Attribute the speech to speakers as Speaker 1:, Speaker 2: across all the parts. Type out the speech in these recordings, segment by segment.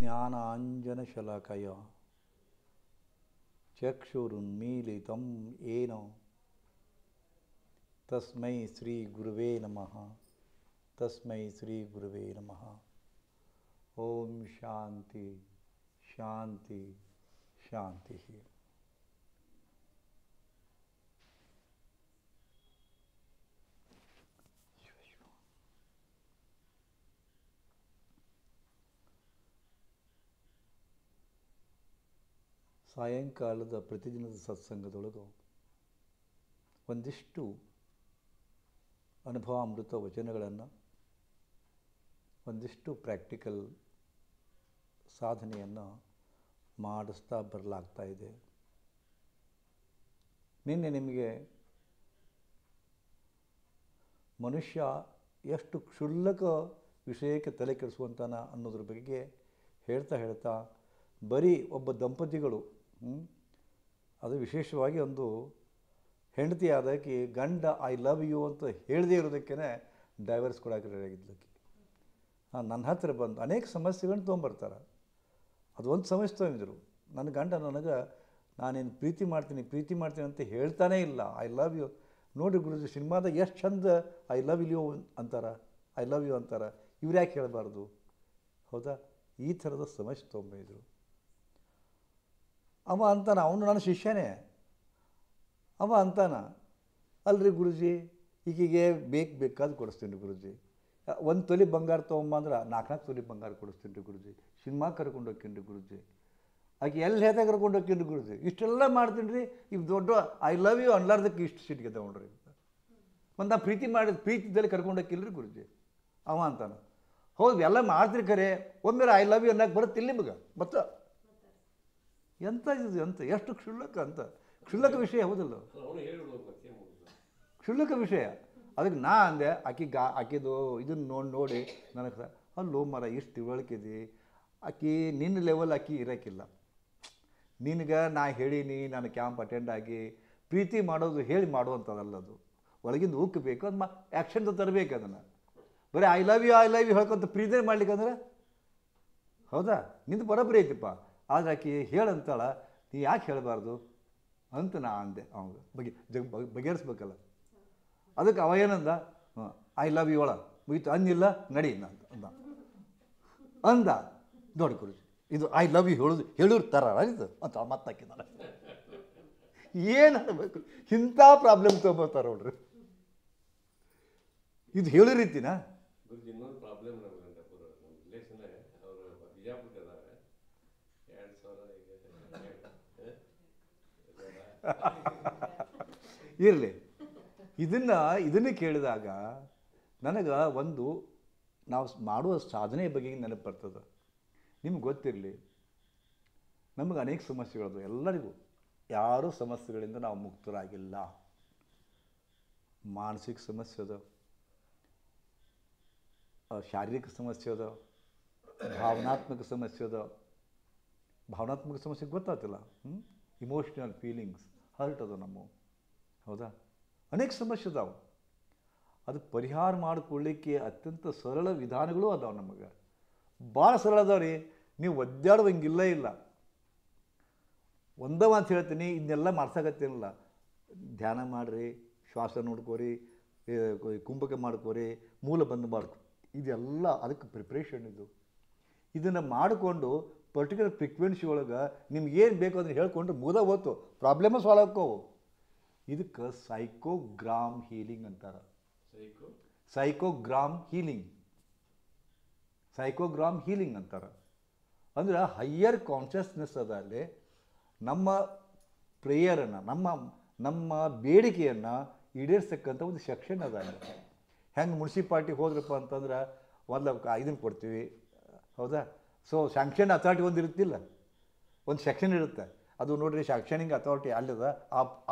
Speaker 1: ಜ್ಞಾನಾಂಜನಶಲಾಕಯ ಚಕ್ಷುರುನ್ಮೀಲಿತಂ ಏನೋ ತಸ್ಮೈ ಶ್ರೀ ಗುರುವೇ ನಮಃ. ತಸ್ಮೈ ಶ್ರೀ ಗುರುವೇ ನಮಃ. ಓಂ ಶಾಂತಿ ಶಾಂತಿ ಶಾಂತಿ. ಸಾಯಂಕಾಲದ ಪ್ರತಿದಿನದ ಸತ್ಸಂಗದೊಳಗೂ ಒಂದಿಷ್ಟು ಅನುಭವಾಮೃತ ವಚನಗಳನ್ನು, ಒಂದಿಷ್ಟು ಪ್ರಾಕ್ಟಿಕಲ್ ಸಾಧನೆಯನ್ನು ಮಾಡಿಸ್ತಾ ಬರಲಾಗ್ತಾ ಇದೆ. ನಿನ್ನೆ ನಿಮಗೆ ಮನುಷ್ಯ ಎಷ್ಟು ಕ್ಷುಲ್ಲಕ ವಿಷಯಕ್ಕೆ ತಲೆ ಕೆಡಿಸುವಂತಾನ ಅನ್ನೋದ್ರ ಬಗ್ಗೆ ಹೇಳ್ತಾ ಬರೀ ಒಬ್ಬ ದಂಪತಿಗಳು, ಅದು ವಿಶೇಷವಾಗಿ ಒಂದು ಹೆಂಡತಿ ಆದಾಕಿ ಗಂಡ ಐ ಲವ್ ಯು ಅಂತ ಹೇಳದೇ ಇರೋದಕ್ಕೇ ಡೈವರ್ಸ್ ಕೊಡೋಕೆ ರೆಡಿಯಾಗಿದ್ಲಕ್ಕೆ. ನನ್ನ ಹತ್ತಿರ ಬಂದು ಅನೇಕ ಸಮಸ್ಯೆಗಳನ್ನ ತೊಗೊಂಬರ್ತಾರೆ. ಅದು ಒಂದು ಸಮಸ್ಯೆ ತೊಗೊಂಡಿದ್ರು. ನನ್ನ ಗಂಡ ನನಗೆ ನಾನೇನು ಪ್ರೀತಿ ಮಾಡ್ತೀನಿ ಅಂತ ಹೇಳ್ತಾನೇ ಇಲ್ಲ. ಐ ಲವ್ ಯು ನೋಡಿ ಗುರುಜಿ, ಸಿನಿಮಾದಾಗ ಎಷ್ಟು ಚಂದ ಐ ಲವ್ ಯು ಅಂತಾರೆ, ಐ ಲವ್ ಯು ಅಂತಾರೆ. ಇವ್ರು ಯಾಕೆ ಹೇಳಬಾರ್ದು? ಹೌದಾ? ಈ ಥರದ ಸಮಸ್ಯೆ ತೊಗೊಂಬಂದಿದ್ರು. ಅವ ಅಂತಾನ, ಅವನು ನನ್ನ ಶಿಷ್ಯನೇ. ಅವ ಅಂತಾನ, ಅಲ್ರಿ ಗುರುಜಿ ಈಗೀಗೆ ಬೇಕಾದ್ರೆ ಕೊಡಿಸ್ತೀನಿ ಗುರುಜಿ. 1 ತೊಲೆ ಬಂಗಾರ ತೊಗೊಂಬಂದ್ರೆ 4 ತೊಲೆ ಬಂಗಾರ ಕೊಡಿಸ್ತೀನಿ ರೀ ಗುರುಜಿ. ಸಿನಿಮಾ ಕರ್ಕೊಂಡು ಹೋಗ್ತೀನಿ ರೀ ಗುರುಜಿ. ಆಕೆ ಎಲ್ಲಿ ಹೇಳ್ತಾ ಕರ್ಕೊಂಡು ಹೋಗ್ತೀನಿ ರೀ ಗುರುಜಿ. ಇಷ್ಟೆಲ್ಲ ಮಾಡ್ತೀನಿ ರೀ. ಈಗ ದೊಡ್ಡ ಐ ಲವ್ ಯು ಅನ್ಲಾರ್ದಕ್ಕೆ ಇಷ್ಟು ಸಿಟ್ಟಿಗೆ ತಗೊಂಡ್ರಿ. ಮತ್ತು ನಾ ಪ್ರೀತಿದಲ್ಲಿ ಕರ್ಕೊಂಡು ಹೋಗಿಲ್ಲ ರೀ ಗುರುಜಿ. ಅವ ಅಂತಾನ, ಹೌದು ಎಲ್ಲ ಮಾಡ್ತೀರಿ ಖರೆ, ಒಮ್ಮೆ ಐ ಲವ್ ಯು ಅನ್ನಕ್ಕೆ ಬರುತ್ತೆ ಇಲ್ಲಿ ನಿಮಗೆ. ಮತ್ತು ಎಂಥ ಇದು, ಎಂತ ಎಷ್ಟು ಕ್ಷುಲ್ಲಕ ಅಂತ. ಕ್ಷುಲ್ಲಕ ವಿಷಯ ಹೌದಲ್ಲ, ಕ್ಷುಲ್ಲಕ ವಿಷಯ. ಅದಕ್ಕೆ ನಾ ಅಂದೆ, ಆಕಿದು ಇದನ್ನು ನೋಡಿ ನನಗೆ ಅಲ್ಲೋ ಮರ ಇಷ್ಟು ತಿಳುವಳಿಕೆದಿ, ಆಕಿ ನಿನ್ನ ಲೆವೆಲ್ ಆಕಿ ಇರೋಕ್ಕಿಲ್ಲ. ನಿನಗೆ ನಾ ಹೇಳೀನಿ, ನಾನು ಕ್ಯಾಂಪ್ ಅಟೆಂಡ್ ಆಗಿ ಪ್ರೀತಿ ಮಾಡೋದು ಹೇಳಿ ಮಾಡುವಂಥದ್ದಲ್ಲ. ಅದು ಒಳಗಿಂದ ಉಕ್ಕಬೇಕು, ಅದು ಆ್ಯಕ್ಷನ್ ತರಬೇಕು. ಅದನ್ನು ಬರೀ ಐ ಲವ್ ಯು ಹೇಳ್ಕೊಂತ ಪ್ರೀತಿ ಮಾಡ್ಲಿಕ್ಕಂದ್ರೆ ಹೌದಾ? ನಿಂದು ಬರೋಬ್ಬರಿ ಐತಿಪ್ಪ. ಆದರೆ ಆಕೆ ಹೇಳಂತಾಳ, ನೀ ಯಾಕೆ ಹೇಳಬಾರ್ದು ಅಂತ ನಾ ಅಂದೆ. ಅವಾಗ ಬಗೆಹರಿಸ್ಬೇಕಲ್ಲ. ಅದಕ್ಕೆ ಅವ ಏನಂದ, ಐ ಲವ್ ಯು ಮುಗಿತು ಅಂದಿಲ್ಲ ನಡಿ ಅಂದ. ನೋಡಿ ಗುರುಜಿ, ಇದು ಐ ಲವ್ ಯು ಹೇಳೋರು ಥರ ಇದು ಅಂತ ಮತ್ತಾಕಿದ್ದಾರೆ. ಏನು ಅನ್ನಬೇಕು? ಇಂಥ ಪ್ರಾಬ್ಲಮ್ ತೊಗೊತಾರೆ ನೋಡ್ರಿ. ಇದು ಹೇಳೋ ರೀತಿನಾ?
Speaker 2: ಇನ್ನೊಂದು ಪ್ರಾಬ್ಲಮ್
Speaker 1: ಇರಲಿ. ಇದನ್ನು ಕೇಳಿದಾಗ ನನಗೆ ಒಂದು ನಾವು ಮಾಡುವ ಸಾಧನೆ ಬಗ್ಗೆ ನೆನಪು ಬರ್ತದೆ. ನಿಮ್ಗೆ ಗೊತ್ತಿರಲಿ, ನಮಗೆ ಅನೇಕ ಸಮಸ್ಯೆಗಳದು ಎಲ್ಲರಿಗೂ. ಯಾರೂ ಸಮಸ್ಯೆಗಳಿಂದ ನಾವು ಮುಕ್ತರಾಗಿಲ್ಲ. ಮಾನಸಿಕ ಸಮಸ್ಯೆ ಅದ, ಶಾರೀರಿಕ ಸಮಸ್ಯೆ ಅದ, ಭಾವನಾತ್ಮಕ ಸಮಸ್ಯೆ ಅದ. ಭಾವನಾತ್ಮಕ ಸಮಸ್ಯೆ ಗೊತ್ತಾಗ್ತಿಲ್ಲ. ಇಮೋಷ್ನಲ್ ಫೀಲಿಂಗ್ಸ್ ಹರ್ಟ್ ಅದ ನಮ್ಮ. ಹೌದಾ? ಅನೇಕ ಸಮಸ್ಯೆ ಅದಾವೆ. ಅದು ಪರಿಹಾರ ಮಾಡಿಕೊಳ್ಳಿಕ್ಕೆ ಅತ್ಯಂತ ಸರಳ ವಿಧಾನಗಳು ಅದಾವೆ. ನಮಗೆ ಭಾಳ ಸರಳ ಅದಾವೆ ರೀ. ನೀವು ಒದ್ದಾಡುವಂಗಿಲ್ಲ ಇಲ್ಲ. ಒಂದೇ ಮಾತು ಹೇಳ್ತೀನಿ, ಇದನ್ನೆಲ್ಲ ಮಾಡ್ಸಕತ್ತೇನಿಲ್ಲ. ಧ್ಯಾನ ಮಾಡಿರಿ, ಶ್ವಾಸ ನೋಡ್ಕೋರಿ, ಕುಂಭಕ ಮಾಡ್ಕೋರಿ, ಮೂಲ ಬಂದು ಮಾಡ್ಕೊ. ಇದೆಲ್ಲ ಅದಕ್ಕೆ ಪ್ರಿಪ್ರೇಷನ್. ಇದನ್ನು ಮಾಡಿಕೊಂಡು ಪರ್ಟಿಕ್ಯುಲರ್ ಫ್ರೀಕ್ವೆನ್ಸಿ ಒಳಗೆ ನಿಮ್ಗೆ ಏನು ಬೇಕು ಅದನ್ನು ಹೇಳ್ಕೊಂಡ್ರೆ ಮುದ ಹೋತು, ಪ್ರಾಬ್ಲಮ ಸಾಲ್ವ್ ಆಕ್ಕವು. ಇದಕ್ಕೆ ಸೈಕೋಗ್ರಾಮ್ ಹೀಲಿಂಗ್ ಅಂತಾರೆ. ಸೈಕೋಗ್ರಾಮ್ ಹೀಲಿಂಗ್ ಅಂತಾರೆ. ಅಂದ್ರೆ ಹೈಯರ್ ಕಾನ್ಷಿಯಸ್ನೆಸ್ ಅದ ಅಲ್ಲಿ. ನಮ್ಮ ಪ್ರೇಯರನ್ನು, ನಮ್ಮ ಬೇಡಿಕೆಯನ್ನು ಈಡೇರಿಸ್ತಕ್ಕಂಥ ಒಂದು ಸೆಕ್ಷನ್ ಅದ ಅಲ್ಲಿ. ಹೆಂಗೆ ಮುನ್ಸಿಪಾಲ್ಟಿಗೆ ಹೋದ್ರಪ್ಪ ಅಂತಂದ್ರೆ ಒಂದು ಇದನ್ನು ಕೊಡ್ತೀವಿ. ಹೌದಾ? ಸೊ ಸ್ಯಾಂಕ್ಷನ್ ಅಥಾರಿಟಿ ಒಂದು ಇರುತ್ತಿಲ್ಲ, ಒಂದು ಸೆಕ್ಷನ್ ಇರುತ್ತೆ. ಅದು ನೋಡಿರಿ, ಸ್ಯಾಂಕ್ಷನಿಂಗ್ ಅಥಾರಿಟಿ ಅಲ್ಲದ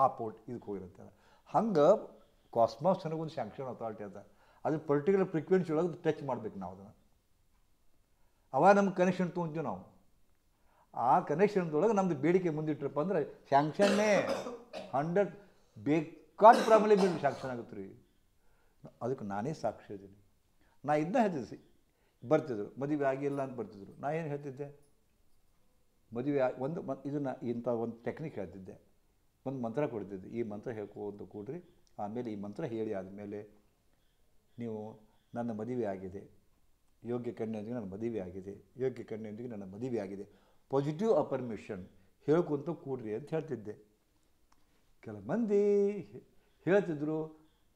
Speaker 1: ಆ ಪೋರ್ಟ್ ಇದಕ್ಕೆ ಹೋಗಿರುತ್ತೆ. ಹಂಗೆ ಕಾಸ್ಮಾಸ್ ಅನ್ನೋ ಒಂದು ಸ್ಯಾಂಕ್ಷನ್ ಅಥಾರಿಟಿ ಅದ. ಅದು ಪರ್ಟಿಕ್ಯುಲರ್ ಫ್ರೀಕ್ವೆನ್ಸಿ ಒಳಗೆ ಟಚ್ ಮಾಡ್ಬೇಕು ನಾವು. ಅದನ್ನು ಅವಾಗ ನಮ್ಗೆ ಕನೆಕ್ಷನ್ ತೊಗೊಂತೀವಿ ನಾವು. ಆ ಕನೆಕ್ಷನ್ದೊಳಗೆ ನಮ್ಮದು ಬೇಡಿಕೆ ಮುಂದಿಟ್ರಪ್ಪ ಅಂದ್ರೆ ಸ್ಯಾಂಕ್ಷನ್ನೇ 100 ಬೇಕಾದ ಪ್ರಾಬ್ಲಮ್ ಸ್ಯಾಂಕ್ಷನ್ ಆಗುತ್ತೆ ರೀ. ಅದಕ್ಕೆ ನಾನೇ ಸಾಕ್ಷಿ ಇದ್ದೀನಿ. ನಾ ಇದನ್ನ ಹೇಳ್ತೀನಿ, ಬರ್ತಿದ್ರು, ಮದುವೆ ಆಗಿಲ್ಲ ಅಂತ ಬರ್ತಿದ್ರು. ನಾ ಏನು ಹೇಳ್ತಿದ್ದೆ, ಮದುವೆ ಇದನ್ನು ಇಂಥ ಒಂದು ಟೆಕ್ನಿಕ್ ಹೇಳ್ತಿದ್ದೆ, ಒಂದು ಮಂತ್ರ ಕೊಡ್ತಿದ್ದೆ. ಈ ಮಂತ್ರ ಹೇಳ್ಕೊಂಡು ಕೂಡ್ರಿ, ಆಮೇಲೆ ಈ ಮಂತ್ರ ಹೇಳಿ ಆದಮೇಲೆ ನೀವು ನನ್ನ ಮದುವೆ ಆಗಿದೆ, ಯೋಗ್ಯ ಕನ್ಯೆಯೊಂದಿಗೆ ನನ್ನ ಮದುವೆ ಆಗಿದೆ, ಯೋಗ್ಯ ಕನ್ಯೆಯೊಂದಿಗೆ ನನ್ನ ಮದುವೆ ಆಗಿದೆ, ಪಾಸಿಟಿವ್ ಅಫರ್ಮೇಷನ್ ಹೇಳ್ಕೊಂತ ಕೂಡ್ರಿ ಅಂತ ಹೇಳ್ತಿದ್ದೆ. ಕೆಲವು ಮಂದಿ ಹೇಳ್ತಿದ್ರು,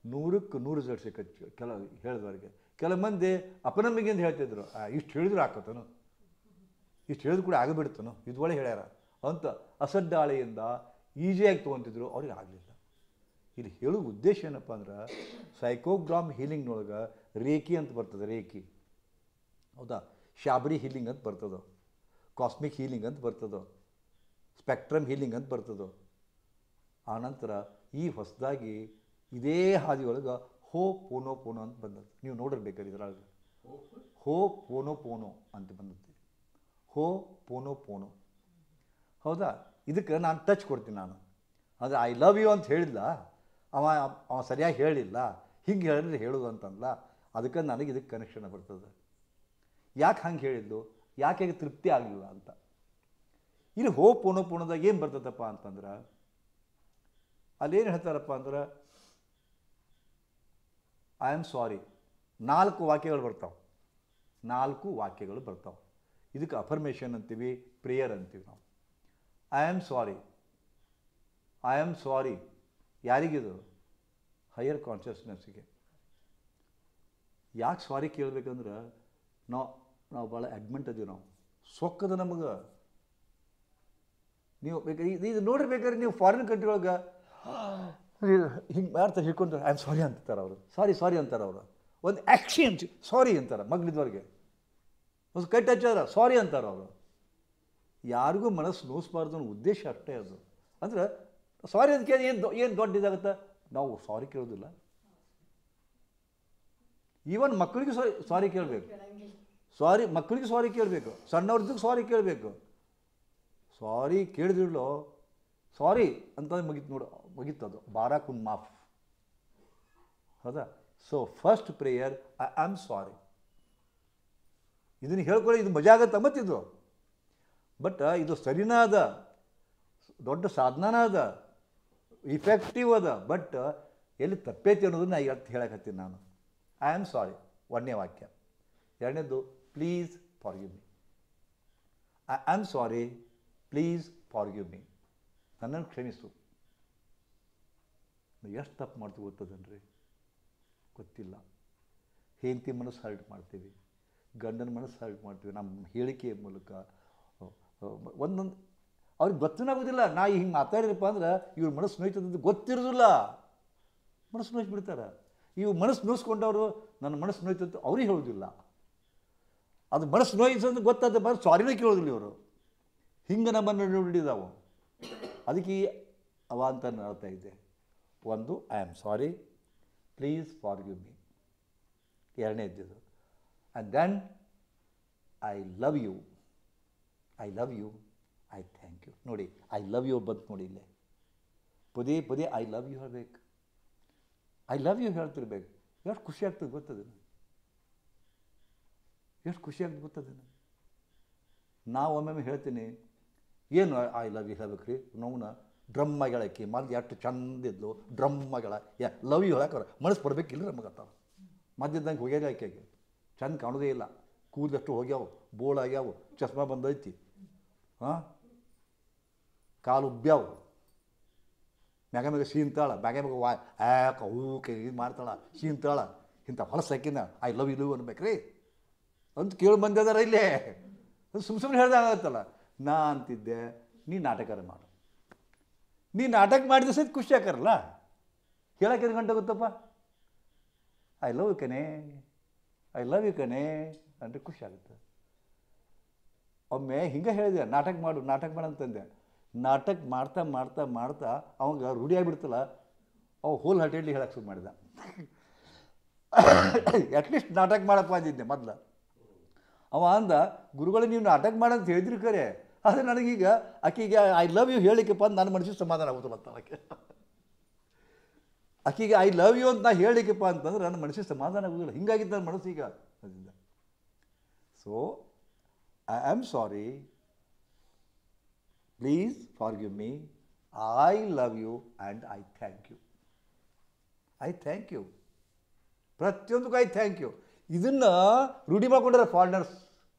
Speaker 1: 100ಕ್ಕೆ 100 ರಿಸಲ್ಟ್ ಸಿಕ್ಕತ್ತು ಕೆಲವು ಹೇಳಿದವ್ರಿಗೆ. ಕೆಲವು ಮಂದಿ ಅಪನಂಬಿಕೆ ಅಂತ ಹೇಳ್ತಿದ್ರು, ಇಷ್ಟು ಹೇಳಿದ್ರು ಹಾಕೋತನು, ಇಷ್ಟು ಹೇಳಿದ್ರು ಕೂಡ ಆಗಿಬಿಡ್ತಾನೋ, ಇದು ಒಳ್ಳೆ ಹೇಳ್ಯಾರ ಅಂತ ಅಸಡ್ಡಾಳೆಯಿಂದ ಈಸಿಯಾಗಿ ತೊಗೊತಿದ್ರು. ಅವ್ರಿಗೆ ಆಗಲಿಲ್ಲ. ಇಲ್ಲಿ ಹೇಳೋ ಉದ್ದೇಶ ಏನಪ್ಪ ಅಂದ್ರೆ, ಸೈಕೋಗ್ರಾಮ್ ಹೀಲಿಂಗ್ನೊಳಗೆ ರೇಖಿ ಅಂತ ಬರ್ತದೆ, ರೇಖಿ ಹೌದಾ, ಶಾಬರಿ ಹೀಲಿಂಗ್ ಅಂತ ಬರ್ತದೋ, ಕಾಸ್ಮಿಕ್ ಹೀಲಿಂಗ್ ಅಂತ ಬರ್ತದೋ, ಸ್ಪೆಕ್ಟ್ರಮ್ ಹೀಲಿಂಗ್ ಅಂತ ಬರ್ತದೋ. ಆನಂತರ ಈ ಹೊಸದಾಗಿ ಇದೇ ಹಾದಿಯೊಳಗೆ ಹೋ ಪೋನೋ ಪೋನೋ ಅಂತ ಬಂದದ್ದು. ನೀವು ನೋಡಿರ್ಬೇಕಾದ್ರೆ ಇದರೊಳಗೆ ಹೋ ಪೋನೋ ಪೋನೋ ಅಂತ ಬಂದದ್ದು, ಹೋ ಪೋನೋ ಪೋನೋ ಹೌದಾ. ಇದಕ್ಕೆ ನಾನು ಟಚ್ ಕೊಡ್ತೀನಿ. ನಾನು ಅಂದರೆ ಐ ಲವ್ ಯು ಅಂತ ಹೇಳಿಲ್ಲ, ಅವ ಸರಿಯಾಗಿ ಹೇಳಿಲ್ಲ, ಹಿಂಗೆ ಹೇಳಿದ್ರೆ ಹೇಳೋದು ಅಂತಂದಲ್ಲ. ಅದಕ್ಕೆ ನನಗೆ ಇದಕ್ಕೆ ಕನೆಕ್ಷನ್ ಬರ್ತದೆ. ಯಾಕೆ ಹಂಗೆ ಹೇಳಿದ್ದು, ಯಾಕೆ ತೃಪ್ತಿ ಆಗಲಿಲ್ಲ ಅಂತ. ಇಲ್ಲಿ ಹೋ ಪೋನೋ ಪೋನೋದಾಗ ಏನು ಬರ್ತದಪ್ಪ ಅಂತಂದ್ರೆ, ಅಲ್ಲೇನು ಹೇಳ್ತಾರಪ್ಪ ಅಂದ್ರೆ, ಐ ಆಮ್ ಸಾರಿ. 4 ವಾಕ್ಯಗಳು ಬರ್ತಾವೆ, 4 ವಾಕ್ಯಗಳು ಬರ್ತಾವೆ. ಇದಕ್ಕೆ ಅಫರ್ಮೇಷನ್ ಅಂತೀವಿ, ಪ್ರೇಯರ್ ಅಂತೀವಿ ನಾವು. I am sorry, I am sorry ಯಾರಿಗಿದು, ಹೈಯರ್ ಕಾನ್ಷಿಯಸ್ನೆಸ್ಸಿಗೆ. ಯಾಕೆ ಸಾರಿ ಕೇಳಬೇಕಂದ್ರೆ, ನಾವು ಭಾಳ ಅಡ್ಮೆಂಟ್ ಅದೀವಿ, ನಾವು ಸೊಕ್ಕದ ನಮಗೆ. ನೀವು ಇದು ನೋಡಿರ್ಬೇಕಾದ್ರೆ ನೀವು ಫಾರಿನ್ ಕಂಟ್ರಿ ಒಳಗೆ ಹಿಂಗೆ ಮಾಡ್ತಾರೆ, ಹಿಡ್ಕೊಂತಾರೆ, ಐ ಆಮ್ ಸಾರಿ ಅಂತಾರೆ ಅವರು, ಸಾರಿ ಅಂತಾರೆ ಅವರು. ಒಂದು ಆ್ಯಕ್ಷನ್ ಸಾರಿ ಅಂತಾರೆ, ಮಗ್ಲಿದ್ದವ್ರಿಗೆ ಒಂದು ಕೈ ಟಚ್ ಆದ್ರೆ ಸಾರಿ ಅಂತಾರೆ ಅವರು. ಯಾರಿಗೂ ಮನಸ್ಸು ನೋಯಿಸ್ಬಾರ್ದು ಅನ್ನೋ ಉದ್ದೇಶ ಅಷ್ಟೇ ಅದು. ಅಂದ್ರೆ ಸಾರಿ ಅಂತ ಕೇಳಿ ಏನು ದೊಡ್ಡ ಇದಾಗುತ್ತೆ, ನಾವು ಸಾರಿ ಕೇಳೋದಿಲ್ಲ. ಈವನ್ ಮಕ್ಕಳಿಗೆ ಸಾರಿ ಕೇಳಬೇಕು, ಮಕ್ಕಳಿಗೆ ಸಾರಿ ಕೇಳಬೇಕು, ಸಣ್ಣವ್ರದ್ದು ಸಾರಿ ಕೇಳಬೇಕು. ಸಾರಿ ಕೇಳಿದಿಡ್ಲೋ, ಸಾರಿ ಅಂತ ಮುಗಿತದು, ಬಾರಾ ಕುನ್ ಮಾಫ್ ಹೌದಾ. So first prayer I am ಸಾರಿ. ಇದನ್ನು ಹೇಳ್ಕೊಳ್ಳಿ, ಇದು ಮಜಾ ಆಗತ್ತೆ ಮತ್ತಿದು. ಬಟ್ ಇದು ಸರಿನಾ ಅದ, ದೊಡ್ಡ ಸಾಧನ ಅದ, ಇಫೆಕ್ಟಿವ್ ಅದ. ಬಟ್ ಎಲ್ಲಿ ತಪ್ಪೈತಿ ಅನ್ನೋದನ್ನ ಹೇಳಕತ್ತೀನಿ ನಾನು. ಐ ಆಮ್ ಸಾರಿ 1ನೇ ವಾಕ್ಯ. 2ನೇದು please forgive me. I am sorry, please forgive me. ನನ್ನನ್ನು ಕ್ಷಮಿಸು. ಎಷ್ಟು ತಪ್ಪು ಮಾಡ್ತೀವಿ ಗೊತ್ತದನ್ರಿ, ಗೊತ್ತಿಲ್ಲ. ಹೆಂಡತಿ ಮನಸ್ಸು ಹರ್ಟ್ ಮಾಡ್ತೀವಿ, ಗಂಡನ ಮನಸ್ಸು ಹರ್ಟ್ ಮಾಡ್ತೀವಿ ನಮ್ಮ ಹೇಳಿಕೆಯ ಮೂಲಕ. ಒಂದೊಂದು ಅವ್ರಿಗೆ ಗೊತ್ತನಾಗೋದಿಲ್ಲ. ನಾ ಹಿಂಗೆ ಮಾತಾಡಿರಪ್ಪ ಅಂದ್ರೆ ಇವ್ರ ಮನಸ್ಸು ನೋಯ್ತದಂತ ಗೊತ್ತಿರೋದಿಲ್ಲ, ಮನಸ್ಸು ನೋಯಿಸ್ಬಿಡ್ತಾರೆ. ಇವು ಮನಸ್ಸು ನೋಯಿಸ್ಕೊಂಡವರು ನನ್ನ ಮನಸ್ಸು ನೋಯ್ತಂತ ಅವ್ರಿಗೆ ಹೇಳೋದಿಲ್ಲ. ಅದು ಮನಸ್ಸು ನೋಯಿಸೋದು ಗೊತ್ತಾದ ಬರೋ ಸಾರಿನೇ ಕೇಳೋದಿಲ್ಲ ಇವರು. ಹಿಂಗೆ ನಮ್ಮನ್ನು ಹಿಡಿದಾವು. ಅದಕ್ಕೆ ಅವ ಅಂತ ಹೇಳ್ತಾ ಇದ್ದೆ. ಒಂದು I am sorry, please forgive me. 2ನೇದ್ದು and then I love you, I love you, I thank you. ನೋಡಿ ಐ ಲವ್ ಯು ಬಂತು ನೋಡಿ, ಇಲ್ಲೇ ಪದೇ ಪದೇ ಐ ಲವ್ ಯು ಹೇಳ್ಬೇಕು, ಐ ಲವ್ ಯು ಹೇಳ್ತಿರ್ಬೇಕು. ಎಷ್ಟು ಖುಷಿ ಆಗ್ತದೆ ಗೊತ್ತದನ್ನು, ಎಷ್ಟು ಖುಷಿ ಆಗ್ತದೆ ಗೊತ್ತದನ್ನು. ನಾವು ಒಮ್ಮೊಮ್ಮೆ ಹೇಳ್ತೀನಿ, ಏನು ಐ ಲವ್ ಯು ಹೇಳ್ಬೇಕ್ರಿ, ನೋವುನ ಡ್ರಮ್ ಹೇಳಕ್ಕೆ ಮೊದಲು ಎಷ್ಟು ಚಂದಿದ್ಲು ಡ್ರಮ್ ಲವ್ ಯು ಹೇಳಕ್ಕೆ ಮನಸ್ಸು ಬರಬೇಕಿಲ್ಲ ನಮಗತ್ತಾವ. ಮಧ್ಯದಂಗೆ ಹೋಗ್ಯಾರ ಆಕೆಗೆ ಚಂದ ಕಾಣೋದೇ ಇಲ್ಲ, ಕೂದಲಷ್ಟು ಹೋಗ್ಯಾವು, ಬೋಳಾಗ್ಯಾವು, ಚಸ್ಮಾ ಬಂದೈತಿ, ಹಾಂ ಕಾಲು ಉಬ್ಬ್ಯಾವು, ಮ್ಯಾಗ ಸೀನ್ತಾಳ, ಮ್ಯಾಗ ಹೂಕೆ ಇದು ಮಾಡ್ತಾಳ, ಸೀನ್ತಾಳ. ಇಂಥ ಹೊಲಸು ಹಾಕಿನ ಐ ಲವ್ ಯು ಅನ್ಬೇಕ್ರಿ ಅಂತ ಕೇಳಿ ಬಂದಿದಾರ ಇಲ್ಲೇ. ಸುಮ್ಮನೆ ಹೇಳ್ದಾಗತ್ತಲ್ಲ. ನಾ ಅಂತಿದ್ದೆ, ನೀ ನಾಟಕರ ಮಾಡು, ನೀ ನಾಟಕ ಮಾಡಿದ ಸಹಿತ ಖುಷಿ ಹಾಕಾರಲ್ಲ. ಹೇಳಕ್ಕೆ ಗಂಟೆ ಗೊತ್ತಪ್ಪ, ಐ ಲವ್ ಯು ಕಣೆ, ಐ ಲವ್ ಯು ಕಣೆ ಅಂದರೆ ಖುಷಿ ಆಗುತ್ತೆ. ಒಮ್ಮೆ ಹಿಂಗೆ ಹೇಳಿದೆ, ನಾಟಕ ಮಾಡು ಅಂತಂದೆ. ನಾಟಕ ಮಾಡ್ತಾ ಮಾಡ್ತಾ ಮಾಡ್ತಾ ಅವಾಗ ರೂಢಿ ಆಗಿಬಿಡ್ತಲ್ಲ, ಅವ ಹೋಲ್ ಹಟೇಲಿ ಹೇಳಕ್ಕೆ ಶುರು ಮಾಡಿದ. ಅಟ್ಲೀಸ್ಟ್ ನಾಟಕ ಮಾಡಪ್ಪ ಅಂದಿದ್ದೆ ಮೊದಲು. ಅವ ಅಂದ, ಗುರುಗಳು ನೀವು ನಾಟಕ ಮಾಡಂತ ಹೇಳಿದ್ರಿ ಖರೆ, ಆದರೆ ನನಗೀಗ ಆಕೆಗೆ ಐ ಲವ್ ಯು ಹೇಳಿಕೆಪ್ಪ ಅಂತ ನನ್ನ ಮನಸ್ಸಿಗೆ ಸಮಾಧಾನ ಆಗುತ್ತಲ್ಲ ಅಂತ. ಆಕೆಗೆ ಐ ಲವ್ ಯು ಅಂತ ನಾ ಹೇಳಿಕೆಪ್ಪ ಅಂತಂದ್ರೆ ನನ್ನ ಮನಸ್ಸಿಗೆ ಸಮಾಧಾನ ಆಗೋದಿಲ್ಲ. ಹಿಂಗಾಗಿತ್ತು ನನ್ನ ಮನಸ್ಸೀಗ. ಅದರಿಂದ so I am sorry, please forgive me, I love you and I thank you. I thank you, ಪ್ರತಿಯೊಂದಕ್ಕೂ ಐ ಥ್ಯಾಂಕ್ ಯು. ಇದನ್ನು ರೂಢಿ ಮಾಡ್ಕೊಂಡ್ರೆ ಫಾರಿನರ್ಸ್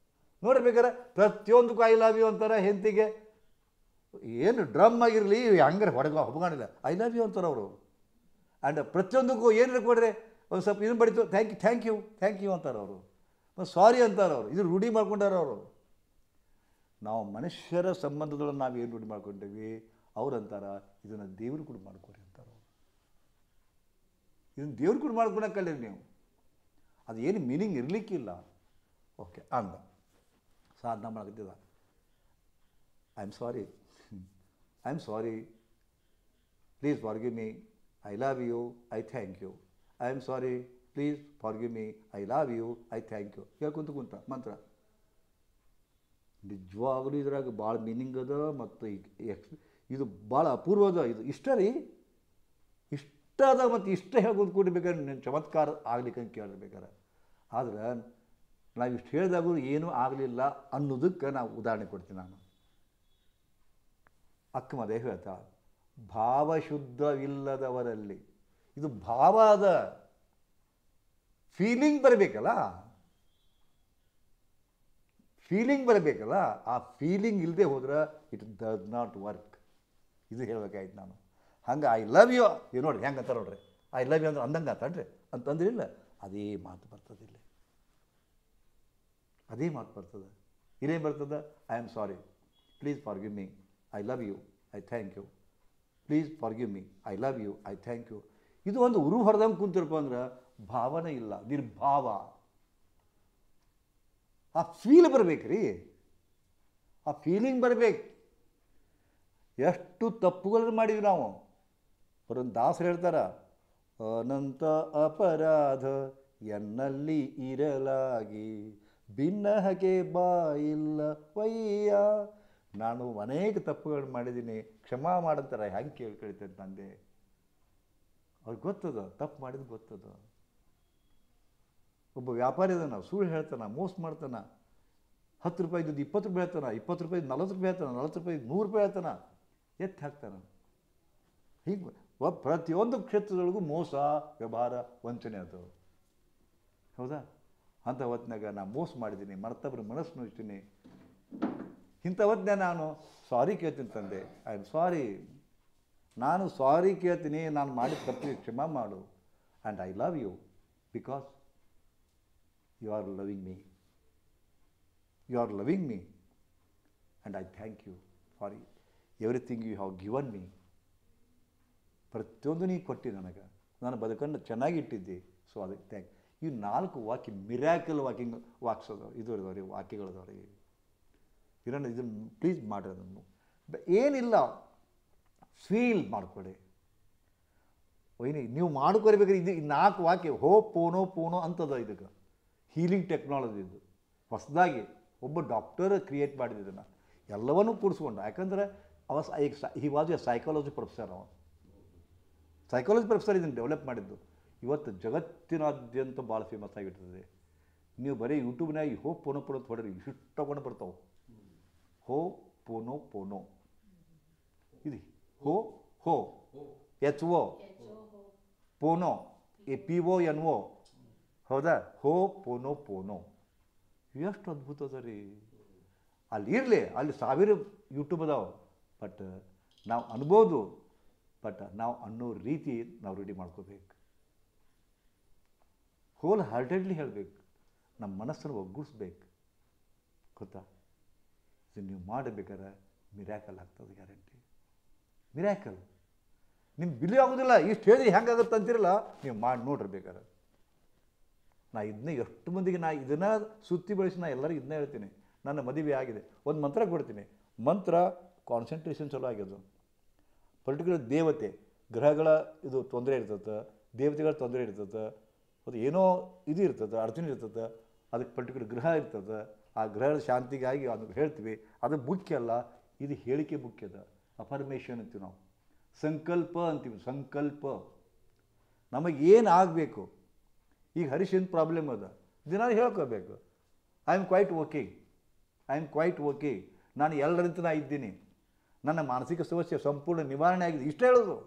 Speaker 1: ನೋಡ್ಬೇಕಾರೆ ಪ್ರತಿಯೊಂದಕ್ಕೂ ಐ ಲವ್ ಯು ಅಂತಾರೆ. ಹೆಂಡತಿಗೆ ಏನು ಡ್ರಮ್ ಆಗಿರಲಿ ಹಂಗಾರೆ ಹೊಬ್ಗಾಣಿಲ್ಲ, ಐ ಲವ್ ಯು ಅಂತಾರೆ ಅವರು. ಆ್ಯಂಡ್ ಪ್ರತಿಯೊಂದಕ್ಕೂ ಏನು ಕೊಡ್ರೆ ಒಂದು ಸ್ವಲ್ಪ ಇದನ್ನು ಬಡಿತು, ಥ್ಯಾಂಕ್ ಯು ಅಂತಾರೆ ಅವರು, ಮತ್ತು ಸಾರಿ ಅಂತಾರೆ ಅವರು. ಇದು ರೂಢಿ ಮಾಡ್ಕೊಂಡಾರ ಅವರು. ನಾವು ಮನುಷ್ಯರ ಸಂಬಂಧದೊಳಗೆ ನಾವು ಏನು ರೂಢಿ ಮಾಡ್ಕೊಂಡೀವಿ, ಅವ್ರು ಅಂತಾರೆ ಇದನ್ನು ದೇವ್ರು ಕೂಡ ಮಾಡ್ಕೊರಿ ಅಂತಾರೆ ಅವರು. ಇದನ್ನು ದೇವ್ರು ಕೂಡ ಮಾಡ್ಕೊಳಕ್ಕಲ್ಲ ನೀವು, ಅದು ಏನು ಮೀನಿಂಗ್ ಇರಲಿಕ್ಕಿಲ್ಲ. ಓಕೆ ಅಂದ ಸಾಧನ ಮಾಡಕತ್ತಿದ, I am sorry, please forgive me, I love you, I thank you. I am sorry, please forgive me, I love you, I thank you. ಕುಂತ ಮಂತ್ರ ನಿಜವಾಗಲೂ ಇದ್ರಾಗ ಭಾಳ ಮೀನಿಂಗ್ ಅದ. ಮತ್ತು ಇದು ಭಾಳ ಅಪೂರ್ವದ. ಇದು ಇಷ್ಟ ರೀ, ಇಷ್ಟ ಅದ. ಮತ್ತು ಇಷ್ಟ ಹೇಳ್ಕೊಂಡು ಕೂಡಬೇಕಾದ್ರೆ ನೀನು ಚಮತ್ಕಾರ ಆಗ್ಲಿಕ್ಕೆ ಕೇಳಿರ್ಬೇಕಾರೆ. ಆದ್ರೆ ನಾವು ಇಷ್ಟು ಹೇಳಿದಾಗೂ ಏನೂ ಆಗಲಿಲ್ಲ ಅನ್ನೋದಕ್ಕೆ ನಾವು ಉದಾಹರಣೆ ಕೊಡ್ತೀನಿ. ನಾನು ಅಕ್ಕಮದೇ ಹೇಳ್ತಾ, ಭಾವಶುದ್ಧವಿಲ್ಲದವರಲ್ಲಿ, ಇದು ಭಾವ ಅದ, ಫೀಲಿಂಗ್ ಬರಬೇಕಲ್ಲ, ಆ ಫೀಲಿಂಗ್ ಇಲ್ಲದೆ ಹೋದ್ರೆ ಇಟ್ ಡಸ್ ನಾಟ್ ವರ್ಕ್. ಇದು ಹೇಳ್ಬೇಕಾಯ್ತು ನಾನು. ಹಂಗೆ ಐ ಲವ್ ಯು ಇದು ನೋಡ್ರಿ ಹೆಂಗೆ ಅಂತಾರೆ ನೋಡ್ರಿ, ಐ ಲವ್ ಯು ಅಂದ್ರೆ ಅಂದಂಗೆ ಆತನ್ರಿ ಅಂತಂದ್ರಿಲ್ಲ, ಅದೇ ಮಾತು ಬರ್ತದಿಲ್ಲ, ಅದೇ ಮಾತು ಬರ್ತದೆ. ಇದೇನು ಬರ್ತದೆ, I am sorry, please forgive me, I love you, I thank you. Please forgive me, I love you, I thank you. ಇದು ಒಂದು ಉರು ಹೊಡೆದಂಗೆ ಕುಂತಿರಪ್ಪ ಅಂದ್ರೆ ಭಾವನೆ ಇಲ್ಲ, ನಿರ್ಭಾವ. ಆ ಫೀಲ್ ಬರಬೇಕು ರೀ, ಆ ಫೀಲಿಂಗ್ ಬರಬೇಕು. ಎಷ್ಟು ತಪ್ಪುಗಳನ್ನು ಮಾಡಿದ್ವಿ ನಾವು. ಅವರೊಂದು ದಾಸರು ಹೇಳ್ತಾರೆ, ಅನಂತ ಅಪರಾಧ ಎನ್ನಲ್ಲಿ ಇರಲಾಗಿ ಭಿನ್ನಹಗೆ ಬಾಯಿಲ್ಲ ವಯ್ಯ. ನಾನು ಅನೇಕ ತಪ್ಪುಗಳು ಮಾಡಿದ್ದೀನಿ, ಕ್ಷಮಾ ಮಾಡಂತಾರೆ. ಹೆಂಗೆ ಕೇಳ್ಕೊಳ್ತೇನೆ ತಂದೆ, ಅವ್ರಿಗೆ ಗೊತ್ತದ ತಪ್ಪು ಮಾಡಿದ್ದು ಗೊತ್ತದ. ಒಬ್ಬ ವ್ಯಾಪಾರಿ ಅದಾನ, ಸುಳ್ಳು ಹೇಳ್ತಾನೆ, ಮೋಸ ಮಾಡ್ತಾನೆ. 10 ರೂಪಾಯಿದ್ದು 20 ರೂಪಾಯಿ ಹೇಳ್ತಾನೆ, 20 ರೂಪಾಯಿದ್ದು 40 ರೂಪಾಯಿ ಹೇಳ್ತಾನೆ, 40 ರೂಪಾಯಿ 100 ರೂಪಾಯಿ ಹೇಳ್ತಾನೆ, ಎತ್ತಿ ಹಾಕ್ತಾನೆ. ಹೀಗೆ ಪ್ರತಿಯೊಂದು ಕ್ಷೇತ್ರದೊಳಗೂ ಮೋಸ, ವ್ಯವಹಾರ, ವಂಚನೆ ಅದು. ಹೌದಾ? ಅಂಥ ಹೊತ್ತಿನಾಗ ನಾನು ಮೋಸ ಮಾಡಿದ್ದೀನಿ, ಮರ್ತೊಬ್ಬರ ಮನಸ್ಸು ನೋಡ್ತೀನಿ. ಇಂಥ ಹೊತ್ತಿನಾಗ ನಾನು ಸಾರಿ ಕೇಳ್ತೀನಿ ತಂದೆ, ಐ ಆಮ್ ಸಾರಿ, ನಾನು ಸಾರಿ ಕೇಳ್ತೀನಿ, ನಾನು ಮಾಡಿದ ತಪ್ಪಿಗೆ ಕ್ಷಮಾ ಮಾಡು. And I love you because you are loving me, and I thank you for everything you have given me. ಪ್ರತಿಯೊಂದು ನೀ ಕೊಟ್ಟು ನನಗೆ, ನಾನು ಬದುಕನ್ನು ಚೆನ್ನಾಗಿ ಇಟ್ಟಿದ್ದೆ. ಸೊ ಅದಕ್ಕೆ ಥ್ಯಾಂಕ್. ಇವು 4 ವಾಕ್ಯ ಮಿರಾಕಲ್ ವಾಕ್ಸ್ ಅದಾವೆ, ಇದು ಇದಾವೆ ರೀ, ವಾಕ್ಯಗಳದಾವೆ ರೀ. ಇದನ್ನು ಪ್ಲೀಸ್ ಮಾಡಿರಿ. ಅದನ್ನು ಏನಿಲ್ಲ, ಫೀಲ್ ಮಾಡಿಕೊಡಿ. ಒಯ್ನಿ ನೀವು ಮಾಡ್ಕೊಳ್ಬೇಕಾದ್ರೆ ಇದು 4 ವಾಕ್ಯ ಹೋ ಪೋನೋ ಅಂತದ. ಇದಕ್ಕೆ ಹೀಲಿಂಗ್ ಟೆಕ್ನಾಲಜಿ ಇದು ಹೊಸದಾಗಿ ಒಬ್ಬ ಡಾಕ್ಟರ್ ಕ್ರಿಯೇಟ್ ಮಾಡಿದ್ದನ್ನು ಎಲ್ಲವನ್ನೂ ಕೂಡಿಸ್ಕೊಂಡು. ಯಾಕಂದರೆ he was A psychology professor. ಇದನ್ನು ಡೆವಲಪ್ ಮಾಡಿದ್ದು. ಇವತ್ತು ಜಗತ್ತಿನಾದ್ಯಂತ ಭಾಳ ಫೇಮಸ್ ಆಗಿರ್ತದೆ. ನೀವು ಬರೀ ಯೂಟ್ಯೂಬ್ನಾಗ ಹೋ ಪೋನೋ ಹೊಡ್ರಿ, ಇಷ್ಟು ತಗೊಂಡು ಬರ್ತಾವೆ. ಹೋ ಪೋನೋ ಇದು ಹೋ HO ಪೋನೋ PONO. ಹೌದಾ? ಹೋ ಪೋನೋ ಎಷ್ಟು ಅದ್ಭುತ ಅದ ರೀ. ಅಲ್ಲಿ ಇರಲಿ, ಅಲ್ಲಿ 1000 ಯೂಟ್ಯೂಬ್ ಅದಾವೆ. ಬಟ್ ನಾವು ಅನ್ಬೋದು, ಬಟ್ ನಾವು ಅನ್ನೋ ರೀತಿ ನಾವು ರೆಡಿ ಮಾಡ್ಕೋಬೇಕು. ಹೋಲ್ ಹಾರ್ಟೆಡ್ಲಿ ಹೇಳಬೇಕು, ನಮ್ಮ ಮನಸ್ಸನ್ನು ಒಗ್ಗೂಡಿಸ್ಬೇಕು. ಗೊತ್ತಾ? ಇದು ನೀವು ಮಾಡಬೇಕಾದ್ರೆ ಮಿರಾಕಲ್ ಆಗ್ತದೆ, ಗ್ಯಾರಂಟಿ. ಮಿರಾಕಲ್ ನಿಮ್ಗೆ ಬಿಲಿ ಆಗೋದಿಲ್ಲ. ಇಷ್ಟು ಹೇಳಿ ಹೆಂಗಾಗುತ್ತೆ ಅಂತಿರಲ್ಲ, ನೀವು ಮಾಡಿ ನೋಡಿರ್ಬೇಕಾರೆ. ನಾ ಇದನ್ನೇ ಎಷ್ಟು ಮಂದಿಗೆ ಇದನ್ನು ಸುತ್ತಿ ಬಳಸಿ ಎಲ್ಲರಿಗೂ ಇದನ್ನೇ ಹೇಳ್ತೀನಿ. ನನ್ನ ಮದುವೆ ಆಗಿದೆ, ಒಂದು ಮಂತ್ರ ಕೊಡ್ತೀನಿ. ಮಂತ್ರ ಕಾನ್ಸಂಟ್ರೇಷನ್ ಚಲೋ ಆಗ್ಯದು. ಪರ್ಟಿಕ್ಯುಲರ್ ದೇವತೆ ಗ್ರಹಗಳ ಇದು ತೊಂದರೆ ಇರ್ತದೆ, ದೇವತೆಗಳ ತೊಂದರೆ ಇರ್ತದೆ, ಅದು ಏನೋ ಇದು ಇರ್ತದೆ, ಅಡಚಣೆ ಇರ್ತದೆ. ಅದಕ್ಕೆ ಪರ್ಟಿಕ್ಯುಲರ್ ಗ್ರಹ ಇರ್ತದೆ. ಆ ಗ್ರಹದ ಶಾಂತಿಗಾಗಿ ಅದನ್ನು ಹೇಳ್ತೀವಿ. ಅದು ಮುಖ್ಯ ಅಲ್ಲ, ಇದು ಹೇಳಿಕೆ ಮುಖ್ಯ ಅದ. ಅಫರ್ಮೇಷನ್ ಅಂತೀವಿ ನಾವು, ಸಂಕಲ್ಪ ಅಂತೀವಿ. ಸಂಕಲ್ಪ ನಮಗೆ ಏನು ಆಗಬೇಕು. ಈಗ ಹರೀಶನ್ ಪ್ರಾಬ್ಲಮ್ ಅದ, ದಿನ ಹೇಳ್ಕೋಬೇಕು. ಐ ಆಮ್ ಕ್ವೈಟ್ ಓಕೆ, ನಾನು ಎಲ್ಲರಂತೆ ನಾ ಇದ್ದೀನಿ. ನನ್ನ ಮಾನಸಿಕ ಸಮಸ್ಯೆ ಸಂಪೂರ್ಣ ನಿವಾರಣೆ ಆಗಿದೆ. ಇಷ್ಟ ಹೇಳೋದು,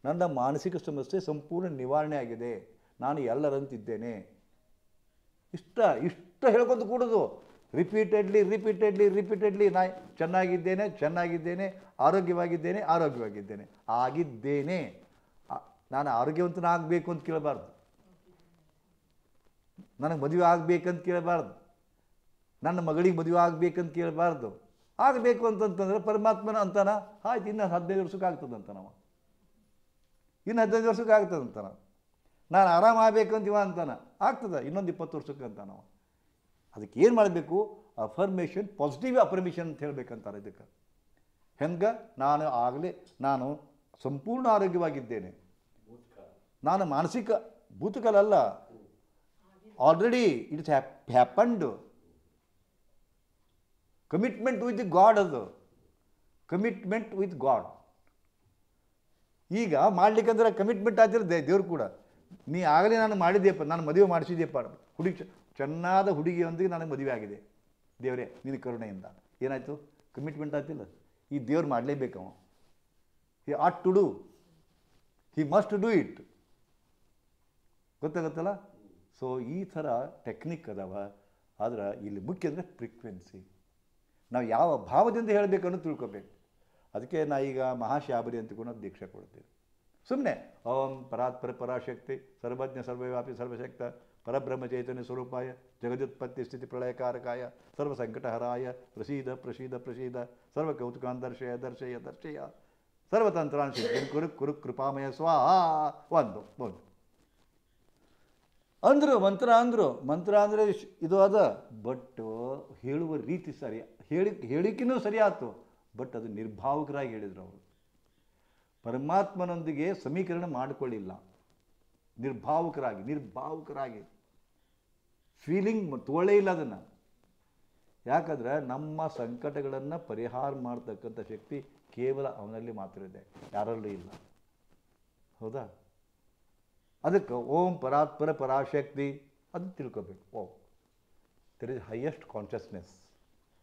Speaker 1: ನನ್ನ ಮಾನಸಿಕ ಸಮಸ್ಯೆ ಸಂಪೂರ್ಣ ನಿವಾರಣೆ ಆಗಿದೆ, ನಾನು ಎಲ್ಲರಂತಿದ್ದೇನೆ. ಇಷ್ಟ ಹೇಳ್ಕೊಂಡು ಕೂಡೋದು ರಿಪೀಟೆಡ್ಲಿ ನಾ ಚೆನ್ನಾಗಿದ್ದೇನೆ, ಆರೋಗ್ಯವಾಗಿದ್ದೇನೆ ಆಗಿದ್ದೇನೆ. ನಾನು ಆರೋಗ್ಯವಂತನ ಆಗಬೇಕು ಅಂತ ಕೇಳಬಾರ್ದು, ನನಗೆ ಮದುವೆ ಆಗಬೇಕಂತ ಕೇಳಬಾರ್ದು, ನನ್ನ ಮಗಳಿಗೆ ಮದುವೆ ಆಗಬೇಕಂತ ಕೇಳಬಾರ್ದು. ಆಗಬೇಕು ಅಂತಂತಂದ್ರೆ ಪರಮಾತ್ಮನ ಅಂತಾನ, ಆಯ್ತು ಇನ್ನು 15 ವರ್ಷಕ್ಕೆ ಆಗ್ತದಂತ ನಾವು, ಇನ್ನು 15 ವರ್ಷಕ್ಕೆ ಆಗ್ತದಂತ ನಾವು. ನಾನು ಆರಾಮ ಆಗಬೇಕಂತೀವ ಅಂತಾನೆ, ಆಗ್ತದೆ ಇನ್ನೊಂದು 20 ವರ್ಷಕ್ಕೆ ಅಂತ ನಾವು. ಅದಕ್ಕೆ ಏನು ಮಾಡಬೇಕು? ಅಫರ್ಮೇಷನ್, ಪಾಸಿಟಿವ್ ಅಫರ್ಮೇಷನ್ ಅಂತ ಹೇಳ್ಬೇಕಂತಾರೆ. ಇದಕ್ಕೆ ಹೆಂಗೆ? ನಾನು ಸಂಪೂರ್ಣ ಆರೋಗ್ಯವಾಗಿದ್ದೇನೆ, ನಾನು ಮಾನಸಿಕ ಭೂತಕಾಲ already it's happened. Commitment with God, ಅದು ಕಮಿಟ್ಮೆಂಟ್ ವಿತ್ ಗಾಡ್. ಈಗ ಮಾಡ್ಲಿಕ್ಕಂದ್ರೆ ಕಮಿಟ್ಮೆಂಟ್ ಆಗ್ತಿರೋ ದೇವ್ರು ಕೂಡ, ನೀ ಆಗಲೇ ನಾನು ಮಾಡಿದೆಯಪ್ಪ, ನಾನು ಮದುವೆ ಮಾಡಿಸಿದೆಯಪ್ಪ, ಚೆನ್ನಾದ ಹುಡುಗಿಯೊಂದಿಗೆ ನನಗೆ ಮದುವೆ ಆಗಿದೆ, ದೇವರೇ ನಿನ್ನ ಕರುಣೆಯಿಂದ. ಏನಾಯಿತು? ಕಮಿಟ್ಮೆಂಟ್ ಆಗ್ತಿಲ್ಲ. ಈ ದೇವ್ರು ಮಾಡಲೇಬೇಕವ, he ought to do, he must do it. ಗೊತ್ತಾಗತ್ತಲ್ಲ? ಸೊ ಈ ಥರ ಟೆಕ್ನಿಕ್ ಅದಾವ. ಆದ್ರೆ ಇಲ್ಲಿ ಮುಖ್ಯ ಅಂದರೆ ಫ್ರೀಕ್ವೆನ್ಸಿ, ನಾವು ಯಾವ ಭಾವದಿಂದ ಹೇಳಬೇಕು ಅನ್ನೋದು ತಿಳ್ಕೊಬೇಕು. ಅದಕ್ಕೆ ನಾ ಈಗ ಮಹಾಶಾಬರಿ ಅಂತ ಕೂಡ ದೀಕ್ಷೆ ಕೊಡ್ತೀವಿ. ಸುಮ್ಮನೆ ಓಂ ಪರಾತ್ಪರ ಪರಾಶಕ್ತಿ ಸರ್ವಜ್ಞ ಸರ್ವವ್ಯಾಪಿ ಸರ್ವಶಕ್ತ ಪರಬ್ರಹ್ಮ ಚೈತನ್ಯ ಸ್ವರೂಪಾಯ ಜಗದುತ್ಪತ್ತಿ ಸ್ಥಿತಿ ಪ್ರಳಯಕಾರಕಾಯ ಸರ್ವಸಂಕಟಹರಾಯ ಪ್ರಸೀದ ಪ್ರಸೀದ ಪ್ರಸೀದ ಸರ್ವಕೌತುಕಾನ್ ದರ್ಶಯ ದರ್ಶಯ ದರ್ಶಯ ಸರ್ವತಂತ್ರಾನ್ ಸಿದ್ಧಿಂ ಕುರು ಕುರು ಕೃಪಾಮಯ ಸ್ವಾಹ. ಒಂದು ಮಂತ್ರ ಅಂದರೆ ಇದು ಅದ, ಬಟ್ ಹೇಳುವ ರೀತಿ ಸರಿ, ಹೇಳಿಕೆನೂ ಸರಿ ಆಯ್ತು, ಬಟ್ ಅದು ನಿರ್ಭಾವಕರಾಗಿ ಹೇಳಿದ್ರು ಅವರು. ಪರಮಾತ್ಮನೊಂದಿಗೆ ಸಮೀಕರಣ ಮಾಡಿಕೊಳ್ಳಿಲ್ಲ, ನಿರ್ಭಾವಕರಾಗಿ ಫೀಲಿಂಗ್ ತೋಳೇ ಇಲ್ಲ ಅದನ್ನು. ಯಾಕಂದರೆ ನಮ್ಮ ಸಂಕಟಗಳನ್ನು ಪರಿಹಾರ ಮಾಡ್ತಕ್ಕಂಥ ಶಕ್ತಿ ಕೇವಲ ಅವನಲ್ಲಿ ಮಾತ್ರ ಇದೆ, ಯಾರಲ್ಲೂ ಇಲ್ಲ. ಹೌದಾ? ಅದಕ್ಕೆ ಓಂ ಪರಾತ್ಪರ ಪರಾಶಕ್ತಿ ಅದು ತಿಳ್ಕೊಬೇಕು. ಓಂ ದರ್ ಇಸ್ ಹೈಯೆಸ್ಟ್ ಕಾನ್ಷಿಯಸ್ನೆಸ್,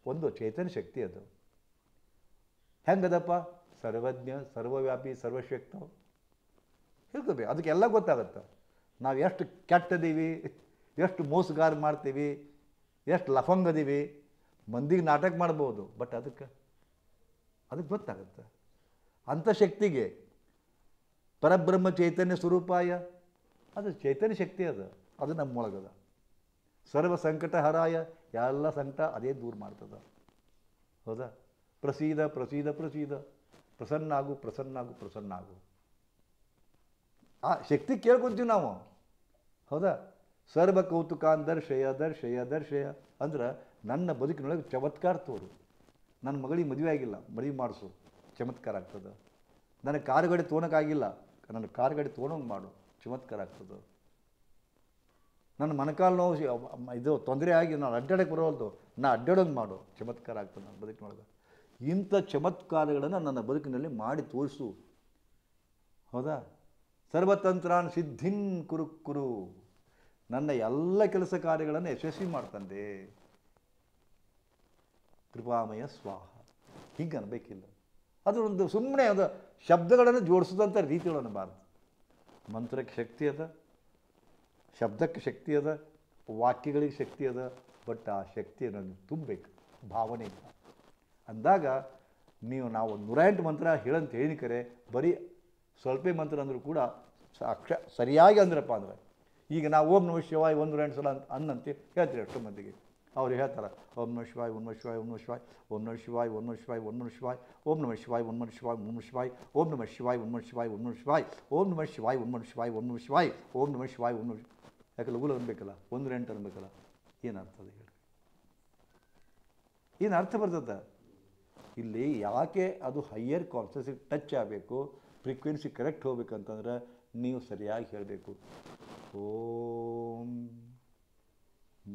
Speaker 1: ಒಂದು ಚೈತನ್ಯ ಶಕ್ತಿ. ಅದು ಹೆಂಗದಪ್ಪ? ಸರ್ವಜ್ಞ ಸರ್ವವ್ಯಾಪಿ ಸರ್ವಶಕ್ತ ತಿಳ್ಕೊಬೇಕು. ಅದಕ್ಕೆಲ್ಲ ಗೊತ್ತಾಗತ್ತೆ. ನಾವು ಎಷ್ಟು ಕೆಟ್ಟದೀವಿ, ಎಷ್ಟು ಮೋಸಗಾರ ಮಾಡ್ತೀವಿ, ಎಷ್ಟು ಲಫಂಗದೀವಿ, ಮಂದಿಗೆ ನಾಟಕ ಮಾಡ್ಬೋದು, ಬಟ್ ಅದಕ್ಕೆ ಗೊತ್ತಾಗುತ್ತೆ. ಅಂಥ ಶಕ್ತಿಗೆ ಪರಬ್ರಹ್ಮ ಚೈತನ್ಯ ಸ್ವರೂಪಾಯ, ಅದು ಚೈತನ್ಯ ಶಕ್ತಿ, ಅದು ನಮ್ಮೊಳಗದ. ಸರ್ವ ಸಂಕಟ ಹರಾಯ, ಎಲ್ಲ ಸಂಕಟ ಅದೇ ದೂರ ಮಾಡ್ತದ. ಹೌದಾ? ಪ್ರಸೀದ ಪ್ರಸೀದ ಪ್ರಸೀದ, ಪ್ರಸನ್ನಾಗು. ಆ ಶಕ್ತಿ ಕೇಳ್ಕೊತೀವಿ ನಾವು. ಹೌದಾ? ಸರ್ವ ಕೌತುಕಾನ್ ದರ್ಶಯ ದರ್ಶಯ ದರ್ಶಯ ಅಂದ್ರೆ ನನ್ನ ಬದುಕಿನೊಳಗೆ ಚಮತ್ಕಾರ ತೋರು. ನನ್ನ ಮಗಳಿಗೆ ಮದುವೆ ಆಗಿಲ್ಲ, ಮದುವೆ ಮಾಡಿಸು, ಚಮತ್ಕಾರ ಆಗ್ತದೆ. ನನಗೆ ಕಾರು ಗಾಡಿ ತೊಗೊಳಕ್ಕಾಗಿಲ್ಲ, ನನ್ನ ಕಾರು ಗಾಡಿ ತೊಗೊಳಂಗೆ ಮಾಡು, ಚಮತ್ಕಾರ ಆಗ್ತದೆ. ನನ್ನ ಮೊಣಕಾಲು ನೋವು ಇದು ತೊಂದರೆ ಆಗಿ ನಾನು ಅಡ್ಡಾಡಕ್ಕೆ ಬರೋಲ್ದು, ನಾ ಅಡ್ಡಾಡೋಂಗೆ ಮಾಡು, ಚಮತ್ಕಾರ ಆಗ್ತದೆ ನನ್ನ ಬದುಕಿನೊಳಗೆ. ಇಂಥ ಚಮತ್ಕಾರಗಳನ್ನು ನನ್ನ ಬದುಕಿನಲ್ಲಿ ಮಾಡಿ ತೋರಿಸು. ಹೌದಾ? ಸರ್ವತಂತ್ರಾನ್ ಸಿದ್ಧಿನ್ ಕುರು, ನನ್ನ ಎಲ್ಲ ಕೆಲಸ ಕಾರ್ಯಗಳನ್ನು ಯಶಸ್ವಿ ಮಾಡ್ತಂದೆ. ಕೃಪಾಮಯ ಸ್ವಾಹ, ಹಿಂಗೆ ಅನ್ಬೇಕಿಲ್ಲ. ಅದು ಒಂದು ಸುಮ್ಮನೆ ಅದು ಶಬ್ದಗಳನ್ನು ಜೋಡಿಸೋದಂಥ ರೀತಿಗಳನ್ನಬಾರ್ದು. ಮಂತ್ರಕ್ಕೆ ಶಕ್ತಿ ಅದ, ಶಬ್ದಕ್ಕೆ ಶಕ್ತಿ ಅದ, ವಾಕ್ಯಗಳಿಗೆ ಶಕ್ತಿ ಅದ, ಬಟ್ ಆ ಶಕ್ತಿಯನ್ನು ತುಂಬಬೇಕು ಭಾವನೆಯಿಂದ. ಅಂದಾಗ ನಾವು 108 ಮಂತ್ರ ಹೇಳಂತ ಹೇಳಿಕರೆ ಬರೀ ಸ್ವಲ್ಪ ಮಂತ್ರ ಅಂದರೂ ಕೂಡ ಸರಿಯಾಗಿ ಅಂದ್ರಪ್ಪ ಅಂದ್ರೆ, ಈಗ ನಾವು ಓಂ ನಮಃ ಶಿವಾಯ 108 ಸಲ ಅನ್ನಂತೆ ಹೇಳ್ತೀರಿ ಅಷ್ಟು ಮಂದಿಗೆ. ಅವ್ರು ಹೇಳ್ತಾರೆ ಓಂ ನಮಃ ಶಿವಾಯ ಓಂ ನಮಃ ಶಿವಾಯ ಓಂ ನಮಃ ಶಿವಾಯ ಓಂ ನಮಃ ಶಿವಾಯ ಓಂ ನಮಃ ಶಿವಾಯ ಓಂ ನಮಃ ಶಿವಾಯ ಓಂ ನಮಃ ಶಿವಾಯ ಓಂ ನಮಃ ಶಿವಾಯ ಓಂ ನಮಃ ಶಿವಾಯ ಓಂ ನಮಃ ಶಿವಾಯ ಓಂ ನಮಃ ಶಿವಾಯ ಓಂ ನಮಃ ಶಿವಾಯ ಓಂ ನಮಃ ಶಿವಾಯ ಓಂ ನಮಃ ಶಿವಾಯ ಓಂ ನಮಃ ಶಿವಾಯ ಓಂ ನಮಃ ಶಿವಾಯ ಓಂ ನಮಃ. ಯಾಕೆ ಲಘು ಅನ್ಬೇಕಲ್ಲ, 108 ಅನ್ಬೇಕಲ್ಲ, ಏನು ಅರ್ಥದ ಹೇಳಿ? ಏನು ಅರ್ಥ ಬರ್ತದೆ ಇಲ್ಲಿ? ಯಾಕೆ ಅದು ಹೈಯರ್ ಕಾನ್ಷಿಯಸ್ಸಿಗೆ ಟಚ್ ಆಗಬೇಕು, ಫ್ರೀಕ್ವೆನ್ಸಿ ಕರೆಕ್ಟ್ ಹೋಗ್ಬೇಕಂತಂದ್ರೆ ನೀವು ಸರಿಯಾಗಿ ಹೇಳಬೇಕು. ಓಂ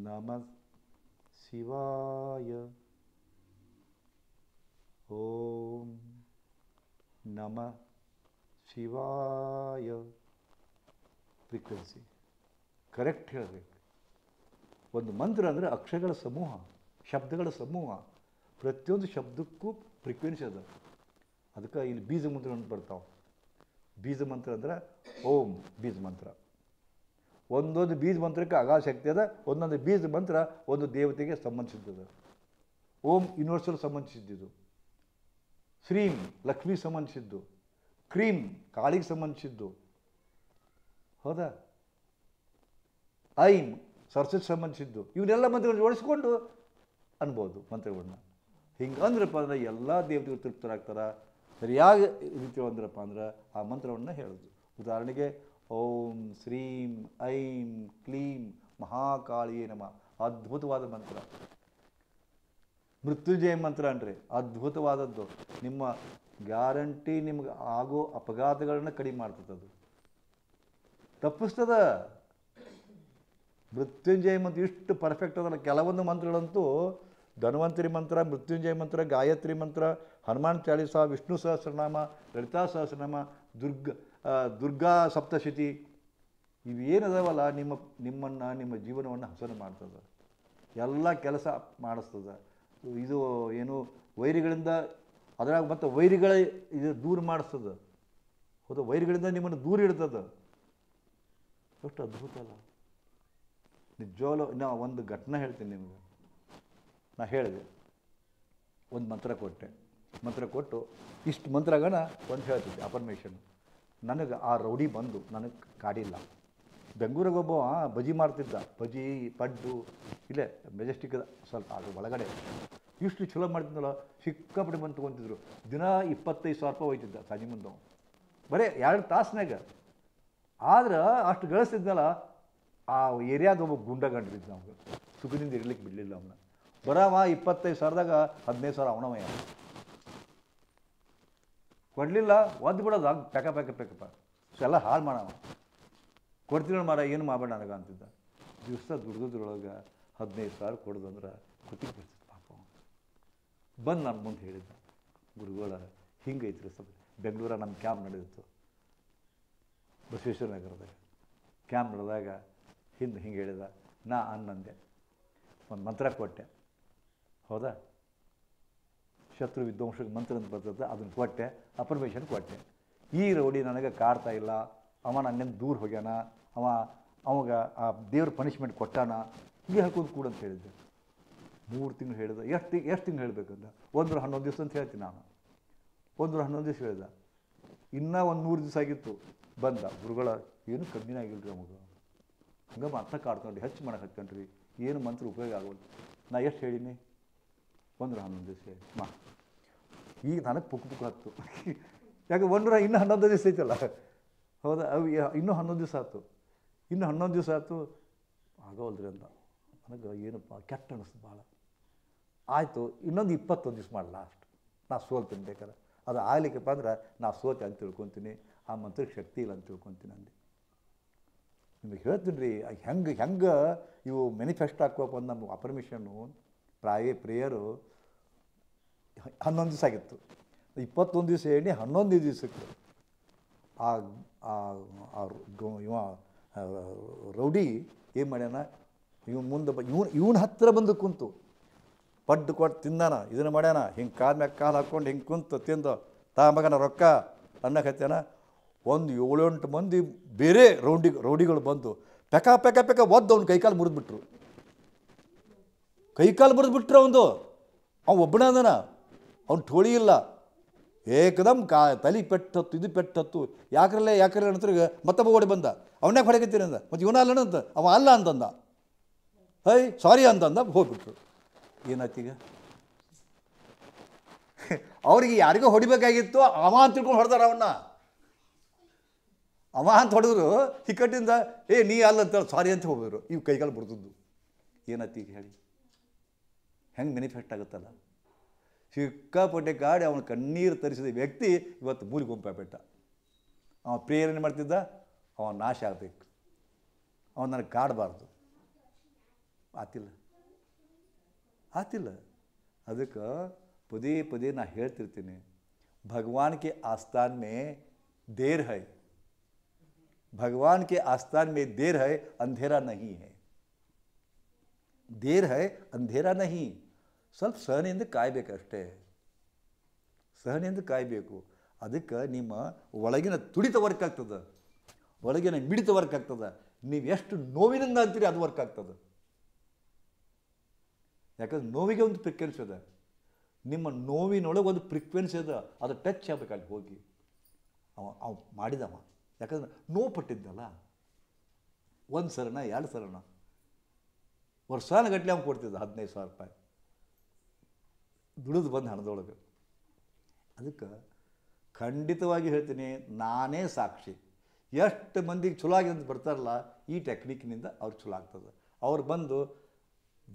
Speaker 1: ನಮಃ ಶಿವಾಯ, ಓಂ ನಮಃ ಶಿವಾಯ. ಫ್ರೀಕ್ವೆನ್ಸಿ ಕರೆಕ್ಟ್ ಹೇಳಬೇಕು. ಒಂದು ಮಂತ್ರ ಅಂದರೆ ಅಕ್ಷರಗಳ ಸಮೂಹ, ಶಬ್ದಗಳ ಸಮೂಹ. ಪ್ರತಿಯೊಂದು ಶಬ್ದಕ್ಕೂ ಫ್ರೀಕ್ವೆನ್ಸಿ ಅದ. ಅದಕ್ಕೆ ಇಲ್ಲಿ ಬೀಜ ಮಂತ್ರ ಅಂತ ಬರ್ತಾವೆ. ಬೀಜ ಮಂತ್ರ ಅಂದ್ರೆ ಓಂ ಬೀಜ ಮಂತ್ರ. ಒಂದೊಂದು ಬೀಜ ಮಂತ್ರಕ್ಕೆ ಅಗಾಧ ಶಕ್ತಿ ಅದ. ಒಂದೊಂದು ಬೀಜ ಮಂತ್ರ ಒಂದು ದೇವತೆಗೆ ಸಂಬಂಧಿಸಿದ್ದದು. ಓಂ ಯೂನಿವರ್ಸಲ್ ಸಂಬಂಧಿಸಿದ್ದು, ಶ್ರೀಂ ಲಕ್ಷ್ಮಿ ಸಂಬಂಧಿಸಿದ್ದು, ಕ್ರೀಂ ಕಾಳಿಗೆ ಸಂಬಂಧಿಸಿದ್ದು, ಹೌದಾ, ಐಂ ಸರಸ್ವತಿ ಸಂಬಂಧಿಸಿದ್ದು. ಇವನ್ನೆಲ್ಲ ಮಂತ್ರಗಳು ಜೋಡಿಸ್ಕೊಂಡು ಅನ್ಬೋದು ಮಂತ್ರಗಳನ್ನ. ಹಿಂಗೆ ಅಂದ್ರಪ್ಪ ಅಂದ್ರೆ ಎಲ್ಲ ದೇವತೆಗಳು ತೃಪ್ತರಾಗ್ತಾರೆ. ಸರಿಯಾಗಿ ರೀತಿ ಅಂದ್ರಪ್ಪ ಅಂದ್ರೆ ಆ ಮಂತ್ರವನ್ನು ಹೇಳೋದು. ಉದಾಹರಣೆಗೆ ಓಂ ಶ್ರೀಂ ಐಂ ಕ್ಲೀಂ ಮಹಾಕಾಳಿಯೇ ನಮಃ, ಅದ್ಭುತವಾದ ಮಂತ್ರ. ಮೃತ್ಯುಂಜಯ ಮಂತ್ರ ಅಂದರೆ ಅದ್ಭುತವಾದದ್ದು. ನಿಮ್ಮ ಗ್ಯಾರಂಟಿ ನಿಮ್ಗೆ ಆಗೋ ಅಪಘಾತಗಳನ್ನ ಕಡಿಮೆ ಮಾಡ್ತದೆ. ಅದು ತಪ್ಪಿಸ್ತದ. ಮೃತ್ಯುಂಜಯ ಮಂತ್ರ ಇಷ್ಟು ಪರ್ಫೆಕ್ಟ್ ಅದಲ್ಲ. ಕೆಲವೊಂದು ಮಂತ್ರಗಳಂತೂ ಧನ್ವಂತರಿ ಮಂತ್ರ, ಮೃತ್ಯುಂಜಯ ಮಂತ್ರ, ಗಾಯತ್ರಿ ಮಂತ್ರ, ಹನುಮಾನ್ ಚಾಲೀಸ, ವಿಷ್ಣು ಸಹಸ್ರನಾಮ, ಲಲಿತಾ ಸಹಸ್ರನಾಮ, ದುರ್ಗಾ ಸಪ್ತಶತಿ, ಇವೇನದಾವಲ್ಲ ನಿಮ್ಮ ಜೀವನವನ್ನು ಹಸನು ಮಾಡ್ತದೆ. ಎಲ್ಲ ಕೆಲಸ ಮಾಡಿಸ್ತದೆ. ಇದು ಏನು ವೈರಿಗಳಿಂದ ಅದರಾಗ ಮತ್ತು ವೈರಿಗಳ ಇದು ದೂರ ಮಾಡಿಸ್ತದೆ. ಹೌದು, ವೈರಿಗಳಿಂದ ನಿಮ್ಮನ್ನು ದೂರ ಇಡ್ತದೆ. ಎಷ್ಟು ಅದ್ಭುತ ಅಲ್ಲ ನಿಜವಾಗ್ಲೂ. ನಾ ಒಂದು ಘಟನೆ ಹೇಳ್ತೀನಿ ನಿಮಗೆ. ನಾ ಹೇಳಿದೆ, ಒಂದು ಮಂತ್ರ ಕೊಟ್ಟು ಇಷ್ಟು ಮಂತ್ರಗಣ ಒಂದು ಹೇಳ್ತಿದ್ದೆ ಅಫರ್ಮೇಷನ್. ನನಗೆ ಆ ರೌಡಿ ಬಂದು ನನಗೆ ಕಾಡಿಲ್ಲ. ಬೆಂಗಳೂರಿಗೆ ಒಬ್ಬ ಬಜಿ ಮಾಡ್ತಿದ್ದ, ಬಜಿ ಪಡ್ಡು ಇಲ್ಲೇ ಮೆಜೆಸ್ಟಿಕ್ ಸ್ವಲ್ಪ ಅದು ಒಳಗಡೆ ಇಷ್ಟು ಚಲೋ ಮಾಡ್ತಿದ್ದಲ್ಲ, ಸಿಕ್ಕಾಪಟ್ಟೆ ಬಂದು ತೊಗೊತಿದ್ರು. ದಿನ 25,000 ರೂಪಾಯಿ ಹೋಯ್ತಿದ್ದ ಸಂಜೆ ಮುಂದೆ, ಬರೀ 2 ತಾಸಿನಾಗ. ಆದ್ರೆ ಅಷ್ಟು ಗಳಿಸ್ತಿದ್ನಲ್ಲ, ಆ ಏರಿಯಾದ ಒಬ್ಬ ಗುಂಡ ಗಂಟಿದ್ದ. ನಮ್ಗೆ ಸುಖದಿಂದ ಇರ್ಲಿಕ್ಕೆ ಬಿಡಲಿಲ್ಲ ಅವನ್ನ. ಬರವ 25,000ದಾಗ 15,000 ಅವನವಯ್ಯ ಕೊಡಲಿಲ್ಲ. ಒದ್ದು ಬಿಡೋದು ಆಗ ಪೆಕಪ್ಪ ಎಲ್ಲ ಹಾಳು ಮಾಡವ. ಕೊಡ್ತೀನಿ ಮಾರ, ಏನು ಮಾಡಬೇಡ ನನಗೆ ಅಂತಿದ್ದ. ದಿವಸ ದುಡ್ದೊಳಗೆ 15,000 ಕೊಡೋದಂದ್ರೆ ಕುತ್ತಿಗೆ ಬರ್ತಿತ್ತು ಪಾಪ. ಬಂದು ನನ್ನ ಮುಂದೆ ಹೇಳಿದ್ದ, ಗುರುಗಳ ಹಿಂಗೈತ್ರಿ ಸ್ವಲ್ಪ. ಬೆಂಗಳೂರ ನಮ್ಮ ಕ್ಯಾಂಪ್ ನಡೆದಿತ್ತು ಬಸವೇಶ್ವರ ನಗರದಾಗ. ಕ್ಯಾಂಪ್ ನಡೆದಾಗ ಹಿಂಗೆ ಹೇಳಿದ. ನಾ ಅನ್ನಂದೆ, ಒಂದು ಮಂತ್ರ ಕೊಟ್ಟೆ. ಹೌದಾ, ಶತ್ರು ವಿಧ್ವಂಸಕ್ಕೆ ಮಂತ್ರ ಅಂತ ಬರ್ತದೆ, ಅದನ್ನು ಕೊಟ್ಟೆ, ಅಫರ್ಮೇಷನ್ ಕೊಟ್ಟೆ. ಈ ರೌಡಿ ನನಗೆ ಕಾಡ್ತಾ ಇಲ್ಲ, ಅವ ನನ್ನಿಂದ ದೂರ ಹೋಗ್ಯಾನ, ಅವಾಗ ಆ ದೇವ್ರ ಪನಿಷ್ಮೆಂಟ್ ಕೊಟ್ಟಾನ, ಹೀಗೆ ಹಾಕೋದು ಕೂಡ ಅಂತ ಹೇಳಿದ್ದೆ. 3 ತಿಂಗಳು ಹೇಳಿದ. ಎಷ್ಟು ತಿಂಗಳು ಹೇಳಬೇಕಂತ? 111 ದಿವಸ ಅಂತ ಹೇಳ್ತೀನಿ ನಾನು. 111 ದಿವಸ ಹೇಳಿದ. ಇನ್ನೂ ಒಂದು 100 ದಿವಸ ಆಗಿತ್ತು. ಬಂದ ಗುರುಗಳ, ಏನು ಕಮ್ಮಿನೇ ಆಗಿಲ್ರಿ ನಮಗೆ, ಹಂಗೆ ಮಾತ್ರ ಕಾಡ್ಕೊಂಡ್ರಿ, ಹೆಚ್ಚು ಮಾಡಕ್ಕೆ ಹತ್ಕೊಂಡ್ರಿ, ಏನು ಮಂತ್ರ ಉಪಯೋಗ ಆಗೋದು. ನಾ ಎಷ್ಟು ಹೇಳಿನಿ? 111 ದಿವಸ ಹೇಳಿ ಈಗ ನನಗೆ ಪುಕ್ಕು ಹತ್ತು. ಯಾಕೆ ಇನ್ನೂ 11 ದಿವಸ ಐತಲ್ಲ. ಹೌದಾ, ಅವು ಇನ್ನೂ 11 ದಿವಸ ಆಯ್ತು. ಇನ್ನೂ 11 ದಿವಸ ಆಯ್ತು, ಆಗೋಲ್ರಿ ಅಂದ. ನನಗೆ ಏನಪ್ಪ ಕೆಟ್ಟ ಅನ್ನಿಸ್ತು ಭಾಳ. ಆಯಿತು, ಇನ್ನೊಂದು 21 ದಿವಸ ಮಾಡಲ್ಲ ಅಷ್ಟು. ನಾ ಸೋಲ್ತೀನಿ ಬೇಕಾದ್ರೆ. ಅದು ಆಗ್ಲಿಕ್ಕಪ್ಪ ಅಂದ್ರೆ ನಾ ಸೋತೆ ಅಂತ ತಿಳ್ಕೊತೀನಿ, ಆ ಮಂತ್ರಕ್ಕೆ ಶಕ್ತಿ ಇಲ್ಲ ಅಂತ ತಿಳ್ಕೊತೀನಿ ಅಂದೆ. ನಿಮಗೆ ಹೇಳ್ತೀನಿ ರೀ, ಹೆಂಗೆ ಇವು ಮ್ಯಾನಿಫೆಸ್ಟ್ ಹಾಕೋಪ್ಪ ಅಂತ ನಮ್ಮ ಅಫರ್ಮೇಷನ್ನು ಪ್ರೇಯರು 11 ದಿವಸ ಆಗಿತ್ತು. 21 ದಿವಸ ಹೇಳಿ 11 ದಿವಸಕ್ಕೆ ಇವ ರೌಡಿ ಏನು ಮಾಡ್ಯಾನ, ಮುಂದೆ ಇವನ ಹತ್ತಿರ ಬಂದು ಕುಂತು ಪಡ್ಡು ಕೊಟ್ಟು ತಿಂದಾನ, ಇದನ್ನು ಮಾಡ್ಯಾನ. ಹಿಂಗೆ ಕಾಲ ಮ್ಯಾಗ ಕಾಲು ಹಾಕ್ಕೊಂಡು ಹಿಂಗೆ ಕುಂತು ತಿಂದು ಮಗನ ರೊಕ್ಕ ಅನ್ನಕತ್ತೇನ. ಒಂದು 7-8 ಮಂದಿ ಬೇರೆ ರೌಡಿಗಳು ಬಂದು ಪೆಕ ಒದ್ದು ಅವ್ನು ಕೈಕಾಲು ಮುರಿದ್ಬಿಟ್ರು. ಅವನು ಒಬ್ಬನೇ ಅದನ, ಅವ್ನು ಟೋಳಿ ಇಲ್ಲ. ಏಕದಮ್ ತಲೆ ಪೆಟ್ಟತ್ತು, ಇದು ಪೆಟ್ಟತ್ತು. ಯಾಕ್ರಲ್ಲೇ ಅಂತಾರೆ. ಮತ್ತೊಬ್ಬ ಓಡಿ ಬಂದ, ಅವನ್ಯಾಕೆ ಹೊಡೆಕತ್ತೀನಿ ಅಂದ. ಮತ್ತು ಇವನ ಅಲ್ಲ ಅಂತ, ಅವ ಅಲ್ಲ ಅಂತಂದ. ಸಾರಿ ಅಂತಂದ, ಹೋಗ್ಬಿಟ್ರು. ಏನಾಯ್ತೀಗ? ಅವ್ರಿಗೆ ಯಾರಿಗೋ ಹೊಡಿಬೇಕಾಗಿತ್ತು, ಅವ ಅಂತ ತಿಳ್ಕೊಂಡು ಹೊಡೆದಾರ ಅವನ್ನ. ಅವ ಅಂತ ಹೊಡೆದ್ರು, ಹಿಕ್ಕಟ್ಟಿಂದ ನೀ ಅಲ್ಲ ಅಂತ ಸಾರಿ ಅಂತ ಹೋಗಿದ್ರು. ಇವು ಕೈಕಾಲು ಬಿಡ್ತಿದ್ದು. ಏನಾಯ್ತೀಗ ಹೇಳಿ? ಹೆಂಗೆ ಮ್ಯಾನಿಫೆಸ್ಟ್ ಆಗುತ್ತಲ್ಲ. ಸಿಕ್ಕಾಪಟ್ಟೆ ಕಾಡಿ ಅವನ ಕಣ್ಣೀರು ತರಿಸಿದ ವ್ಯಕ್ತಿ ಇವತ್ತು ಮೂಲಿ ಗುಂಪಾಗ್ಬಿಟ್ಟ. ಅವ ಪ್ರೇರಣೆ ಮಾಡ್ತಿದ್ದ, ಅವ ನಾಶ ಆಗಬೇಕು, ಅವನು ನನಗೆ ಕಾಡಬಾರ್ದು. ಆತಿಲ್ಲ. ಅದಕ್ಕೆ ಪದೇ ನಾ ಹೇಳ್ತಿರ್ತೀನಿ, ಭಗವಾನ್ K Asthan May there high, भगवान के आस्थान में देर है, अंधेरा नहीं है. ದೇರ್ ಹೈ ಅಂಧೇರ ನಹಿ. ಸ್ವಲ್ಪ ಸಹನೆಯಿಂದ ಕಾಯಬೇಕಷ್ಟೇ, ಸಹನೆಯಿಂದ ಕಾಯಬೇಕು. ಅದಕ್ಕೆ ನಿಮ್ಮ ಒಳಗಿನ ತುಡಿತ ವರ್ಕ್ ಆಗ್ತದೆ, ಒಳಗಿನ ಮಿಡಿತ ವರ್ಕ್ ಆಗ್ತದೆ. ನೀವು ಎಷ್ಟು ನೋವಿನಿಂದ ಅಂತೀರಿ ಅದು ವರ್ಕ್ ಆಗ್ತದೆ. ಯಾಕಂದ್ರೆ ನೋವಿಗೆ ಒಂದು ಫ್ರೀಕ್ವೆನ್ಸಿ ಅದ, ನಿಮ್ಮ ನೋವಿನೊಳಗೆ ಒಂದು ಫ್ರೀಕ್ವೆನ್ಸಿ ಅದ, ಅದು ಟಚ್ ಆಗಬೇಕಾಗಿ ಹೋಗಿ ಅವ ಮಾಡಿದವ. ಯಾಕಂದ್ರೆ ನೋವು ಪಟ್ಟಿದ್ದಲ್ಲ, 1 ಸರಣ 2 ಸರಣ ವರ್ಷಾನುಗಟ್ಟಲೆ ಅವ್ನು ಕೊಡ್ತಿದ್ದ 15,000 ರೂಪಾಯಿ ದುಡಿದು ಬಂದು ಹಣದೊಳಗೆ. ಅದಕ್ಕೆ ಖಂಡಿತವಾಗಿ ಹೇಳ್ತೀನಿ, ನಾನೇ ಸಾಕ್ಷಿ. ಎಷ್ಟು ಮಂದಿಗೆ ಚಲೋ ಆಗಿದೆ ಅಂತ ಬರ್ತಾರಲ್ಲ, ಈ ಟೆಕ್ನಿಕ್ನಿಂದ ಅವ್ರು ಚಲೋ ಆಗ್ತದೆ. ಅವ್ರು ಬಂದು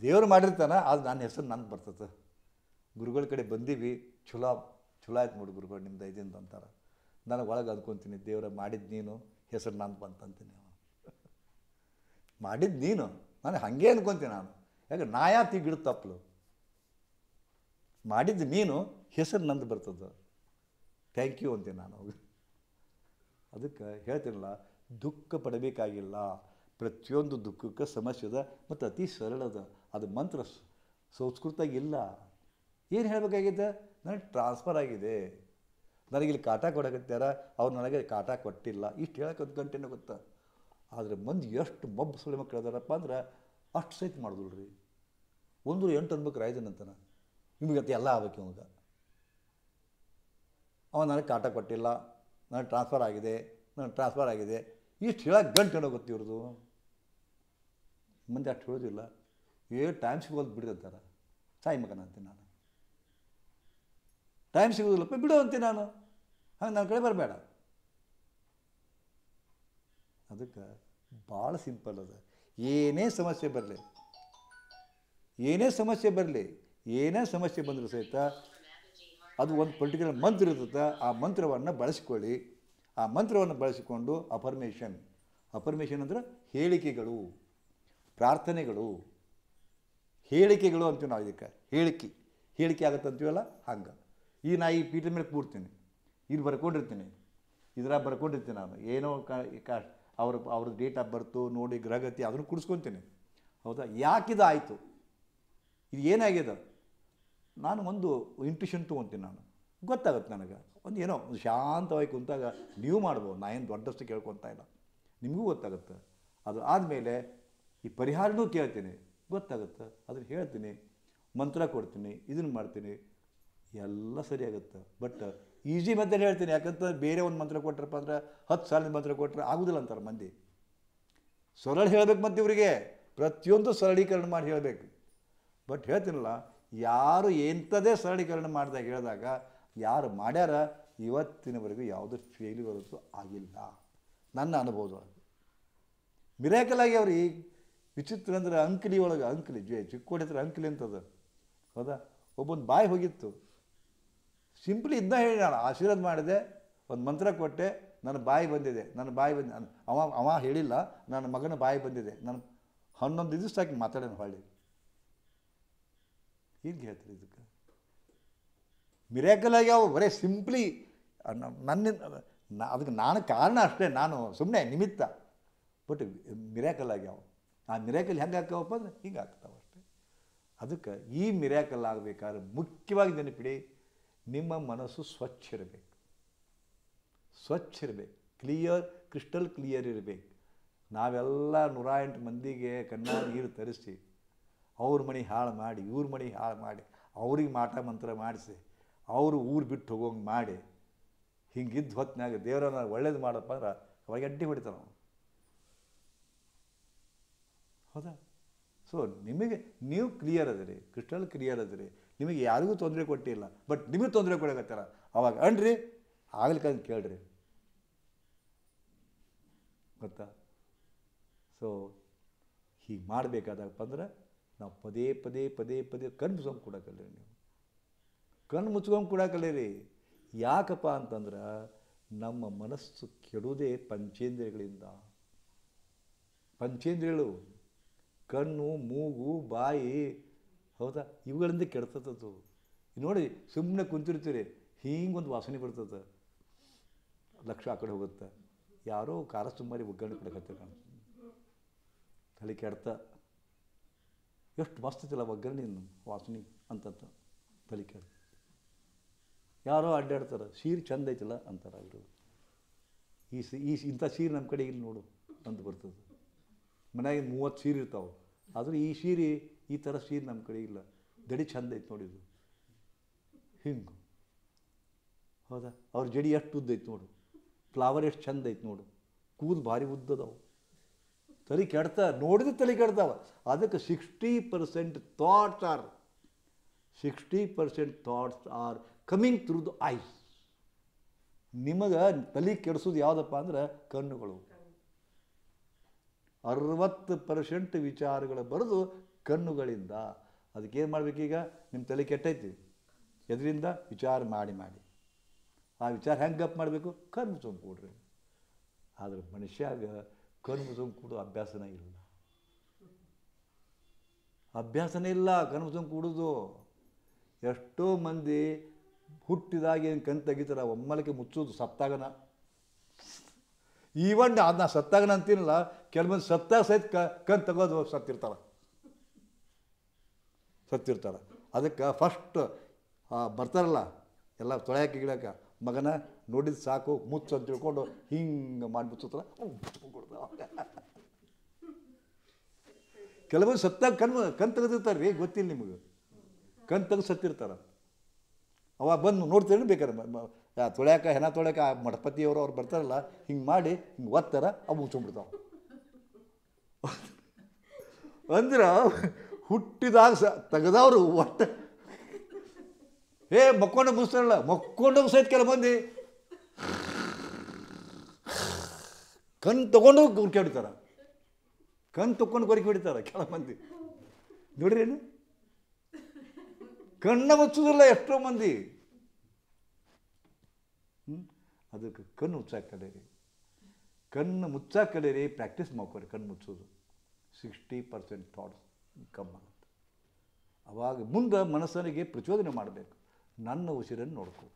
Speaker 1: ದೇವ್ರು ಮಾಡಿರ್ತಾನೆ, ಅದು ನನ್ನ ಹೆಸರು ನಂದು ಬರ್ತದೆ. ಗುರುಗಳ ಕಡೆ ಬಂದೀವಿ, ಚಲೋ ಆಯ್ತು ನೋಡಿ ಗುರುಗಳು ನಿಮ್ಮ ದಯದಿಂದ ಅಂತಾರೆ. ನನಗೆ ಒಳಗೆ ಅಂದ್ಕೊತೀನಿ, ದೇವ್ರ ಮಾಡಿದ್ದು ನೀನು, ಹೆಸರು ನಂದು ಬಂತಂತೀನಿ. ಮಾಡಿದ್ದು ನೀನು, ನಾನು ಹಾಗೆ ಅಂದ್ಕೊತೀನಿ ನಾನು. ಯಾಕೆ ನಾ ಯಾಕೆ ಗಿಡ ತಪ್ಪಲು, ಮಾಡಿದ್ದು ನೀನು, ಹೆಸರು ನಂದು ಬರ್ತದೆ, ಥ್ಯಾಂಕ್ ಯು ಅಂತೀನಿ ನಾನು. ಅದಕ್ಕೆ ಹೇಳ್ತೀನಲ್ಲ, ದುಃಖ ಪಡಬೇಕಾಗಿಲ್ಲ. ಪ್ರತಿಯೊಂದು ದುಃಖಕ್ಕೆ ಸಮಸ್ಯೆ ಅದ ಮತ್ತು ಅತಿ ಸರಳದ. ಅದು ಮಂತ್ರ ಸಂಸ್ಕೃತಾಗಿಲ್ಲ. ಏನು ಹೇಳಬೇಕಾಗಿದೆ, ನನಗೆ ಟ್ರಾನ್ಸ್ಫರ್ ಆಗಿದೆ, ನನಗಿಲ್ಲಿ ಕಾಟ ಕೊಡಕತ್ಯಾರ, ಅವ್ರು ನನಗೆ ಕಾಟ ಕೊಟ್ಟಿಲ್ಲ, ಇಷ್ಟು ಹೇಳಕ್ಕೆ 1 ಗಂಟೆನೇ ಗೊತ್ತಾ. ಆದರೆ ಮಂದಿ ಎಷ್ಟು ಮಬ್ಬು ಸುಳಿ ಮಕ್ಕಳು ಅದಾರಪ್ಪ ಅಂದ್ರೆ ಅಷ್ಟು ಸಹಿತ ಮಾಡಿದ್ರಿ. 108 ಅನ್ಬೇಕು ರಾಯ್ದನಂತನ, ನಿಮಗೆ ಎಲ್ಲ ಆಗ್ಬೇಕು ಇವಾಗ. ಅವ ನನಗೆ ಕಾಟ ಕೊಟ್ಟಿಲ್ಲ, ನನಗೆ ಟ್ರಾನ್ಸ್ಫರ್ ಆಗಿದೆ, ಇಷ್ಟು ಹೇಳಕ್ಕೆ ಗಂಟೆ ಗೊತ್ತು ಇವ್ರದ್ದು. ಮಂದಿ ಅಷ್ಟು ಹೇಳೋದಿಲ್ಲ. ಟೈಮ್ ಸಿಗೋದು ಬಿಡಿದಂತಾರೆ, ಸಾಯಿ ಮಗನ ಅಂತೀನಿ ನಾನು. ಟೈಮ್ ಸಿಗೋದಿಲ್ಲಪ್ಪ ಬಿಡು ಅಂತೀನಿ ನಾನು. ಹಂಗೆ ನನ್ನ ಕಡೆ ಬರಬೇಡ. ಅದಕ್ಕೆ ಭಾಳ ಸಿಂಪಲ್ ಅದ. ಏನೇ ಸಮಸ್ಯೆ ಬರಲಿ, ಏನೇ ಸಮಸ್ಯೆ ಬಂದರೂ ಸಹಿತ ಅದು ಒಂದು ಪರ್ಟಿಕ್ಯುಲರ್ ಮಂತ್ರ ಇರ್ತದೆ. ಆ ಮಂತ್ರವನ್ನು ಬಳಸ್ಕೊಳ್ಳಿ. ಆ ಮಂತ್ರವನ್ನು ಬಳಸಿಕೊಂಡು ಅಫರ್ಮೇಷನ್ ಅಂದರೆ ಹೇಳಿಕೆಗಳು, ಪ್ರಾರ್ಥನೆಗಳು, ಹೇಳಿಕೆಗಳು ಅಂತೀವಿ ನಾವು. ಇದಕ್ಕೆ ಹೇಳಿಕೆ ಆಗುತ್ತೆ ಅಂತೀವಲ್ಲ, ಹಂಗೆ. ಈಗ ನಾ ಈ ಪೀಠ ಮೇಲೆ ಕೂಡ್ತೀನಿ, ಇಲ್ಲಿ ಬರ್ಕೊಂಡಿರ್ತೀನಿ, ನಾನು ಏನೋ ಅವ್ರ ಡೇಟ್ ಆಫ್ ಬರ್ತು ನೋಡಿ, ಗ್ರಹಗತಿ ಅದನ್ನು ಕುಡಿಸ್ಕೊತೀನಿ. ಹೌದಾ, ಯಾಕಿದು ಆಯಿತು, ಇದು ಏನಾಗಿದೆ, ನಾನು ಒಂದು ಇಂಟ್ಯೂಷನ್ ತೊಗೊತೀನಿ. ನಾನು ಗೊತ್ತಾಗುತ್ತೆ ನನಗೆ. ಒಂದು ಏನೋ ಶಾಂತವಾಗಿ ಕುಂತಾಗ ನೀವು ಮಾಡ್ಬೋದು, ನಾ ಏನು ದೊಡ್ಡಷ್ಟು ಕೇಳ್ಕೊತಾ ಇಲ್ಲ, ನಿಮಗೂ ಗೊತ್ತಾಗುತ್ತೆ. ಅದು ಆದಮೇಲೆ ಈ ಪರಿಹಾರನೂ ಕೇಳ್ತೀನಿ, ಗೊತ್ತಾಗುತ್ತೆ. ಅದನ್ನು ಹೇಳ್ತೀನಿ, ಮಂತ್ರ ಕೊಡ್ತೀನಿ, ಇದನ್ನು ಮಾಡ್ತೀನಿ, ಎಲ್ಲ ಸರಿಯಾಗುತ್ತೆ. ಬಟ್ ಈಸಿ ಮೆಥಡ್ ಹೇಳ್ತೀನಿ. ಯಾಕಂತಂದ್ರೆ ಬೇರೆ ಒಂದು ಮಂತ್ರ ಕೊಟ್ಟರಪ್ಪ ಅಂದ್ರೆ 10 ಸಾಲಿನ ಮಂತ್ರ ಕೊಟ್ಟರೆ ಆಗೋದಿಲ್ಲ ಅಂತಾರೆ ಮಂದಿ. ಸರಳ ಹೇಳಬೇಕು, ಮತ್ತು ಇವರಿಗೆ ಪ್ರತಿಯೊಂದು ಸರಳೀಕರಣ ಮಾಡಿ ಹೇಳಬೇಕು. ಬಟ್ ಹೇಳ್ತೀನಲ್ಲ, ಯಾರು ಎಂಥದೇ ಸರಳೀಕರಣ ಹೇಳಿದಾಗ ಯಾರು ಮಾಡ್ಯಾರ ಇವತ್ತಿನವರೆಗೂ ಯಾವುದೇ ಫೇಲ್ಯೂರ್ ಅಂತೂ ಆಗಿಲ್ಲ ನನ್ನ ಅನುಭವದೊಳಗೆ. ಮಿರಾಕಲ್ ಆಗಿ ಅವ್ರು ಈಗ ವಿಚಿತ್ರ ಅಂದರೆ ಅಂಕಲಿ ಚಿಕ್ಕೋಡಿ ಹತ್ರ ಅಂಕಲಿ ಅಂತದ. ಹೌದಾ, ಒಬ್ಬೊಂದು ಬಾಯಿ ಹೋಗಿತ್ತು, ಸಿಂಪ್ಲಿ ಇದನ್ನ ಹೇಳಿ ನಾನು ಆಶೀರ್ವಾದ ಮಾಡಿದೆ, ಒಂದು ಮಂತ್ರ ಕೊಟ್ಟೆ, ನನ್ನ ಬಾಯಿ ಬಂದಿದೆ. ಅವ ಹೇಳಿಲ್ಲ, ನನ್ನ ಮಗನ ಬಾಯಿ ಬಂದಿದೆ. ನಾನು 11 ದಿವಸ ಹಾಕಿ ಮಾತಾಡೋಣ ಹೊಳ್ಳಿ. ಏನು ಹೇಳ್ತೀರಿ ಇದಕ್ಕೆ? ಮಿರಾಕಲ್ ಆಗಿ ಅವು ಬರೀ ಸಿಂಪ್ಲಿ ಅದಕ್ಕೆ ನಾನು ಕಾರಣ ಅಷ್ಟೇ, ನಾನು ಸುಮ್ಮನೆ ನಿಮಿತ್ತ. ಬಟ್ ಮಿರಾಕಲ್ ಆಗ್ಯಾವ. ಆ ಮಿರಾಕಲ್ ಹೆಂಗೆ ಆಗ್ತಾವಪ್ಪ ಅಂದ್ರೆ ಹಿಂಗೆ ಆಗ್ತಾವೆ ಅಷ್ಟೇ. ಅದಕ್ಕೆ ಈ ಮಿರಾಕಲ್ ಆಗಬೇಕಾದ್ರೆ ಮುಖ್ಯವಾಗಿ ನೆನಪಿಡಿ, ನಿಮ್ಮ ಮನಸ್ಸು ಸ್ವಚ್ಛ ಇರಬೇಕು, ಕ್ರಿಸ್ಟಲ್ ಕ್ಲಿಯರ್ ಇರಬೇಕು. ನಾವೆಲ್ಲ 108 ಮಂದಿಗೆ ಕಣ್ಣಾಗ ನೀರು ತರಿಸಿ, ಅವ್ರ ಮನೆ ಹಾಳು ಮಾಡಿ, ಇವ್ರ ಮನೆ ಹಾಳು ಮಾಡಿ, ಅವ್ರಿಗೆ ಮಾಟ ಮಂತ್ರ ಮಾಡಿಸಿ, ಅವರು ಊರು ಬಿಟ್ಟು ಹೋಗೋಂಗೆ ಮಾಡಿ, ಹಿಂಗಿದ್ದು ಹೊತ್ತಿನಾಗ ದೇವರನ್ನ ಒಳ್ಳೇದು ಮಾಡಪ್ಪ ಅಂದ್ರೆ ಅವಾಗ ಅಡ್ಡಿ ಹೊಡಿತಾರ ನಾವು. ಹೌದಾ? ಸೊ ನಿಮಗೆ ನೀವು ಕ್ಲಿಯರ್ ಅದಿರಿ, ಕ್ರಿಸ್ಟಲ್ ಕ್ಲಿಯರ್ ಅದಿರಿ, ನಿಮಗೆ ಯಾರಿಗೂ ತೊಂದರೆ ಕೊಟ್ಟಿಲ್ಲ. ಬಟ್ ನಿಮಗೆ ತೊಂದರೆ ಕೊಡಕತ್ತಾರ, ಅವಾಗ ಅನ್ರಿ ಆಗ್ಲಿಕ್ಕಂತ ಕೇಳ್ರಿ. ಗೊತ್ತಾ? ಸೊ ಹೀಗೆ ಮಾಡಬೇಕಾದಪ್ಪ ಅಂದ್ರೆ ನಾವು ಪದೇ ಕಣ್ಣು ಮುಚ್ಕೊಂಡು ಕೊಡೋಕಲ್ರಿ. ನೀವು ಕಣ್ಣು ಮುಚ್ಕೊಂಡು ಕೊಡೋಕಲ್ಲರಿ. ಯಾಕಪ್ಪ ಅಂತಂದ್ರೆ ನಮ್ಮ ಮನಸ್ಸು ಕೆಡುವುದೇ ಪಂಚೇಂದ್ರಿಯಗಳಿಂದ. ಪಂಚೇಂದ್ರಿಯಗಳು ಕಣ್ಣು, ಮೂಗು, ಬಾಯಿ, ಹೌದಾ, ಇವುಗಳಿಂದ ಕೆಡ್ತದ್ದು. ನೋಡಿ, ಸುಮ್ಮನೆ ಕುಂತಿರ್ತೀರಿ, ಹಿಂಗೊಂದು ವಾಸನೆ ಬರ್ತದೆ, ಲಕ್ಷ ಆ ಕಡೆ ಹೋಗುತ್ತೆ. ಯಾರೋ ಖಾರ ಸುಮ್ಮಾರಿ ಒಗ್ಗರಣೆ ಕೊಡಕತ್ತೆ ಕಾಣಿಸ್ತು, ತಲೆ ಕೆಡ್ತ. ಎಷ್ಟು ಮಸ್ತ್ ಐತಿಲ್ಲ ಒಗ್ಗರಣೆ ವಾಸನೆ ಅಂತಂತ ತಲೆ ಕೇಳಿ ಯಾರೋ ಅಡ್ಡಾಡ್ತಾರೆ ಸೀರೆ ಚಂದ ಐತಿಲ್ಲ ಅಂತಾರೆ ಅವರು. ಇಂಥ ಸೀರೆ ನಮ್ಮ ಕಡೆ ಇಲ್ಲಿ ನೋಡು ಅಂತ ಬರ್ತದೆ. ಮನೆಯಾಗ 30 ಸೀರೆ ಇರ್ತಾವೆ, ಆದರೂ ಈ ಸೀರೆ ಈ ಥರ ಸೀರೆ ನಮ್ಮ ಕಡೆ ಇಲ್ಲ. ದಡಿ ಚಂದ ಐತೆ ನೋಡಿದ್ದು ಹಿಂಗೆ. ಹೌದಾ? ಅವ್ರ ಜಡಿ ಎಷ್ಟು ಉದ್ದ ಐತೆ ನೋಡು, ಫ್ಲವರ್ ಎಷ್ಟು ಚಂದ ಐತೆ ನೋಡು, ಕೂದಲು ಭಾರಿ ಉದ್ದದವು, ತಲೆ ಕೆಡ್ತಾ ನೋಡಿದ್ರೆ ತಲೆ ಕೆಡ್ತಾವ. ಅದಕ್ಕೆ 60% thoughts are coming through the ice. ನಿಮಗೆ ತಲೆ ಕೆಡಿಸೋದು ಯಾವುದಪ್ಪ ಅಂದ್ರೆ ಕಣ್ಣುಗಳು. 60% ವಿಚಾರಗಳು ಬರೋದು ಕಣ್ಣುಗಳಿಂದ. ಅದಕ್ಕೇನು ಮಾಡ್ಬೇಕೀಗ? ನಿಮ್ಮ ತಲೆ ಕೆಟ್ಟೈತಿ, ಎದರಿಂದ? ವಿಚಾರ ಮಾಡಿ ಮಾಡಿ. ಆ ವಿಚಾರ ಹೆಂಗೆ ಗಪ್ ಮಾಡಬೇಕು? ಕಣ್ಣು ಮುಚ್ಕೊಂಡು ಕೂಡ್ರಿ. ಆದರೆ ಮನುಷ್ಯಾಗ ಕಣ್ಣು ಮುಚ್ಕೊಂಡು ಕೂಡೋ ಅಭ್ಯಾಸನೇ ಇಲ್ಲ. ಕಣ್ಣು ಮುಚ್ಕೊಂಡು ಕೂಡೋದು. ಎಷ್ಟೋ ಮಂದಿ ಹುಟ್ಟಿದಾಗ ಏನು ಕಣ್ಣು ತೆಗಿತಾರ, ಒಮ್ಮಲಕ್ಕೆ ಮುಚ್ಚೋದು ಸತ್ತಾಗನ. ಈವನ್ ಅದನ್ನ ಸತ್ತಾಗನ ಅಂತೀನಲ್ಲ, ಕೆಲವೊಂದು ಸತ್ತಾಗ ಸಹಿತ ಕಣ್ಣು ತೆಗೋದು ಸತ್ತಿರ್ತಾರೆ. ಅದಕ್ಕೆ ಫಸ್ಟ್ ಬರ್ತಾರಲ್ಲ ಎಲ್ಲ ತೊಳೆಯಕ್ಕೆ ಗಿಡಕ್ಕೆ, ಮಗನ ನೋಡಿದ್ದು ಸಾಕು ಮುಚ್ಚು ಅಂತ ತಿಳ್ಕೊಂಡು ಹಿಂಗೆ ಮಾಡಿ ಮುಚ್ಚುತ್ತಾರ. ಕೆಲವೊಂದು ಸತ್ತಾಗ ಕಣ್ಣು ತೆಗೆದಿರ್ತಾರೆ ರೀ, ಗೊತ್ತಿಲ್ಲ ನಿಮಗೆ. ಕಣ್ಣು ತೆಗೆದು ಸತ್ತಿರ್ತಾರೆ. ಅವಾಗ ಬಂದು ನೋಡ್ತೀರಿ ಬೇಕಾರೆ ತೊಳ್ಯಾಕ ಹೆಣ ತೊಳ್ಯಾಕ ಮಠಪತಿಯವರು ಅವ್ರು ಬರ್ತಾರಲ್ಲ, ಹಿಂಗೆ ಮಾಡಿ ಹಿಂಗೆ ಒತ್ತಾರ, ಅವು ಮುಚ್ಕೊಂಡ್ಬಿಡ್ತಾವೆ. ಅಂದ್ರೆ ಹುಟ್ಟಿದಾಗ ತೆಗೆದವರು ಒಟ್ಟು ಮಕ್ಕೊಂಡು ಮುಗಿಸ್ತಾರಲ್ಲ, ಮಕ್ಕೊಂಡೋಗಿ ಸಹಿತ ಕೆಲ ಮಂದಿ ಕಣ್ಣು ತೊಗೊಂಡು ಗುರ್ಕೆ ಹೊಡಿತಾರೆ. ಕಣ್ಣು ತೊಗೊಂಡು ಕೊರಕೆ ಹೊಡಿತಾರೆ ಕೆಲ ಮಂದಿ. ನೋಡ್ರಿ ಏನು ಕಣ್ಣ ಮುಚ್ಚೋದಿಲ್ಲ ಎಷ್ಟೋ ಮಂದಿ. ಅದಕ್ಕೆ ಕಣ್ಣು ಮುಚ್ಚಾಕ ಕಡೀರಿ, ಕಣ್ಣು ಮುಚ್ಚಾಕ ಕಡೀರಿ, ಪ್ರಾಕ್ಟೀಸ್ ಮಾಡ್ಕೊರಿ ಕಣ್ಣು ಮುಚ್ಚೋದು. 60% ಥಾಟ್ಸ್ ಕಮ್ಮಿ ಆಗುತ್ತೆ. ಅವಾಗ ಮುಂದೆ ಮನಸ್ಸನಿಗೆ ಪ್ರಚೋದನೆ ಮಾಡಬೇಕು, ನನ್ನ ಉಸಿರನ್ನು ನೋಡ್ಕೊ.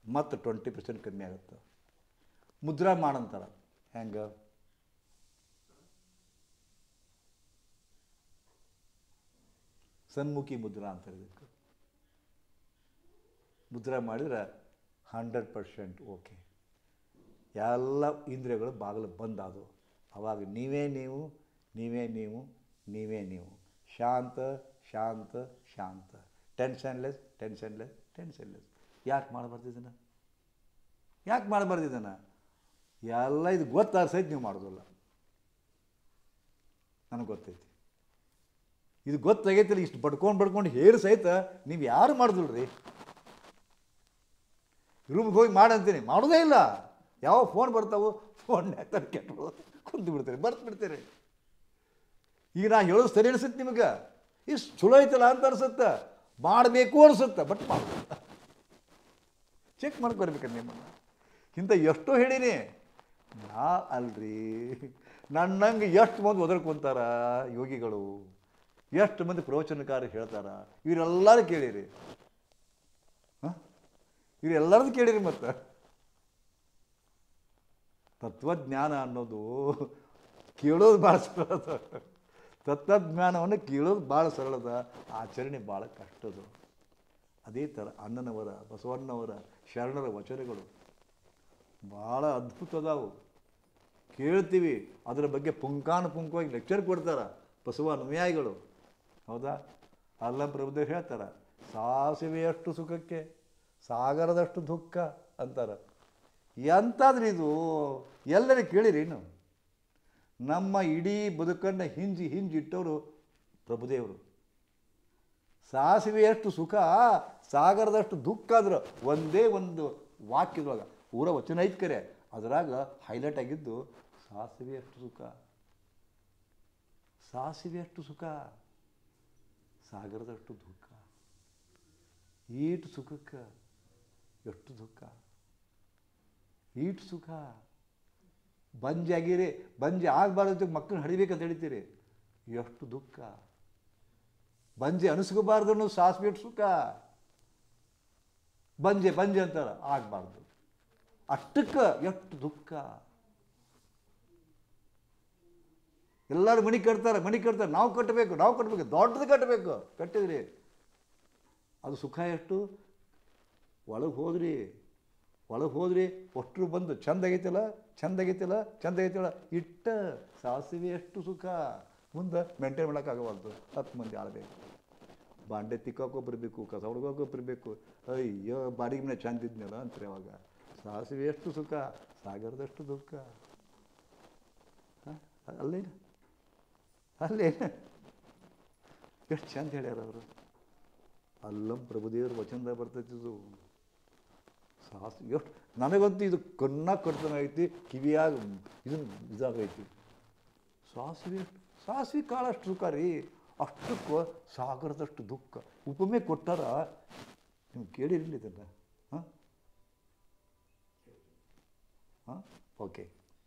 Speaker 1: ಮತ್ತು 20% ಕಮ್ಮಿ ಆಗುತ್ತೆ. ಮುದ್ರಾ ಮಾಡಂತಾರ, ಹೆಂಗೆ? ಸನ್ಮುಖಿ ಮುದ್ರಾ ಅಂತಾರೆ ಇದಕ್ಕೆ. ಮುದ್ರಾ ಮಾಡಿದ್ರೆ 100% ಓಕೆ. ಎಲ್ಲ ಇಂದ್ರಿಯಗಳು ಬಾಗಿಲು ಬಂದಾದವು. ಅವಾಗ ನೀವೇ ನೀವು ಶಾಂತ ಶಾಂತ ಶಾಂತ, ಟೆನ್ಷನ್ಲೆಸ್. ಯಾಕೆ ಮಾಡಬಾರ್ದಿದ್ದಾನ? ಎಲ್ಲ ಇದು ಗೊತ್ತಾದ ಸಹಿತ ನೀವು ಮಾಡೋದಿಲ್ಲ. ನನಗೆ ಗೊತ್ತೈತಿ, ಇದು ಗೊತ್ತಾಗೈತಿಲ್ಲ. ಇಷ್ಟು ಬಡ್ಕೊಂಡು ಹೇರು ಸಹಿತ ನೀವು ಯಾರು ಮಾಡೋದಿಲ್ಲ ರೀ. ರೂಮ್ಗೆ ಹೋಗಿ ಮಾಡಂತೀನಿ, ಮಾಡೋದೇ ಇಲ್ಲ. ಯಾವ ಫೋನ್ ಬರ್ತಾವೋ ಫೋನ್ಯಾಗ ಕೆಟ್ಟು ಕುಂತು ಬಿಡ್ತೀರಿ, ಬಿಡ್ತೀರಿ. ಈಗ ನಾ ಹೇಳೋದು ಸರಿ ಅನಿಸುತ್ತೆ ನಿಮಗೆ, ಇಷ್ಟು ಚಲೋ ಐತಲ್ಲ ಅಂತ ಅನಿಸುತ್ತೆ, ಮಾಡಬೇಕು ಅನಿಸುತ್ತೆ, ಬಟ್ ಮಾಡೋದಿಲ್ಲ. ಚೆಕ್ ಮಾಡ್ಕೊರ್ಬೇಕು ನಿಮ್ಮನ್ನು. ಇಂಥ ಎಷ್ಟೋ ಹೇಳೀನಿ ನಾ ಅಲ್ರಿ. ನನ್ನಂಗೆ ಎಷ್ಟು ಮಂದಿ ಒದರ್ಕೊಂತಾರ ಯೋಗಿಗಳು, ಎಷ್ಟು ಮಂದಿ ಪ್ರವಚನಕಾರ ಹೇಳ್ತಾರ. ಇವರೆಲ್ಲರೂ ಕೇಳಿರಿ, ಇವರೆಲ್ಲರದು ಕೇಳಿರಿ. ಮತ್ತು ತತ್ವಜ್ಞಾನ ಅನ್ನೋದು ಕೇಳೋದು ಭಾಳ ಸರಳದ. ತತ್ವಜ್ಞಾನವನ್ನು ಕೇಳೋದು ಭಾಳ ಸರಳದ, ಆಚರಣೆ ಭಾಳ ಕಷ್ಟದು. ಅದೇ ಥರ ಅಣ್ಣನವರ, ಬಸವಣ್ಣವರ, ಶರಣರ ವಚನಗಳು ಭಾಳ ಅದ್ಭುತದಾವು. ಕೇಳ್ತೀವಿ, ಅದರ ಬಗ್ಗೆ ಪುಂಖಾನುಪುಂಖವಾಗಿ ಲೆಕ್ಚರ್ ಕೊಡ್ತಾರೆ ಬಸವ ಅನುಯಾಯಿಗಳು. ಹೌದಾ? ಅಲ್ಲ ಪ್ರಭುದೇವ್ ಹೇಳ್ತಾರೆ, ಸಾಸಿವೆಯಷ್ಟು ಸುಖಕ್ಕೆ ಸಾಗರದಷ್ಟು ದುಃಖ ಅಂತಾರೆ. ಎಂತಾದ್ರೂ ಇದು ಎಲ್ಲರೂ ಕೇಳಿರಿ. ಇನ್ನು ನಮ್ಮ ಇಡೀ ಬದುಕನ್ನು ಹಿಂಜಿಟ್ಟವರು ಪ್ರಭುದೇವರು. ಸಾಸಿವೆಯಷ್ಟು ಸುಖ ಸಾಗರದಷ್ಟು ದುಃಖ ಅಂದ್ರೆ ಒಂದೇ ಒಂದು ವಾಕ್ಯದೊಳಗೆ ಪೂರ ವಚನ ಐತ್ ಕರೆ, ಅದರಾಗ ಹೈಲೈಟ್ ಆಗಿದ್ದು ಸಾಸಿವೆಯಷ್ಟು ಸುಖ ಸಾಗರದಷ್ಟು ದುಃಖ. ಈಟು ಸುಖಕ್ಕೆ ಎಷ್ಟು ದುಃಖ, ಈಟು ಸುಖ. ಬಂಜಾಗಿರಿ, ಬಂಜೆ ಆಗಬಾರ್ದು, ಮಕ್ಕಳನ್ನ ಹಡಿಬೇಕಂತ ಹೇಳ್ತೀರಿ, ಎಷ್ಟು ದುಃಖ. ಬಂಜೆ ಅನಿಸ್ಕೋಬಾರ್ದು ಅನ್ನೋದು ಸಾಸಿವೆಯಷ್ಟು ಸುಖ. ಬಂಜೆ ಅಂತಾರೆ, ಆಗಬಾರ್ದು, ಅಷ್ಟಕ್ಕೆ ಎಷ್ಟು ದುಃಖ. ಎಲ್ಲರೂ ಮನೆ ಕಟ್ತಾರೆ, ನಾವು ಕಟ್ಟಬೇಕು, ದೊಡ್ಡದು ಕಟ್ಟಬೇಕು. ಕಟ್ಟಿದ್ರಿ ಅದು ಸುಖ ಎಷ್ಟು? ಒಳಗೆ ಹೋದ್ರಿ ಅಷ್ಟರು ಬಂದು ಚಂದಾಗೈತಿಲ್ಲ ಇಟ್ಟ ಸಾಸಿವೆ ಎಷ್ಟು ಸುಖ. ಮುಂದೆ ಮೇಂಟೈನ್ ಮಾಡೋಕ್ಕಾಗವಲ್ದು, 10 ಮಂದಿ ಆಳಬೇಕು, ಬಾಂಡೆ ತಿಕ್ಕೋಕೆ ಬರಬೇಕು, ಕಸ ಹೊಡ್ಕೋಕೆ ಬರಬೇಕು. ಅಯ್ಯೋ ಬಾಡಿಗೆ ಮನೆ ಚಂದ ಇದ್ನಲ್ಲ ಅಂತಾರೆ. ಅವಾಗ ಸಾಸಿವೆ ಎಷ್ಟು ಸುಖ, ಸಾಗರದಷ್ಟು ದುಃಖ. ಅಲ್ಲೇನು ಎಷ್ಟು ಚಂದ ಹೇಳ್ಯಾರ ಅವರು. ಅಲ್ಲಂ ಪ್ರಭುದೇವ್ರ ವಚನದಾಗ ಬರ್ತೈತಿದು. ಎಷ್ಟು ನನಗಂತೂ ಇದು ಕಣ್ಣಾಗ ಕಟ್ತನ ಐತಿ, ಕಿವಿಯಾಗ ಇದಾಗೈತಿ. ಸಾಸಿವೆ ಕಾಳಷ್ಟು ಸುಖ ರೀ, ಅಷ್ಟಕ್ಕೂ ಸಾಗರದಷ್ಟು ದುಃಖ. ಉಪಮೆ ಕೊಟ್ಟಾರ, ನೀವು ಕೇಳಿರಲಿಲ್ಲ ಇದನ್ನು? ಓಕೆ,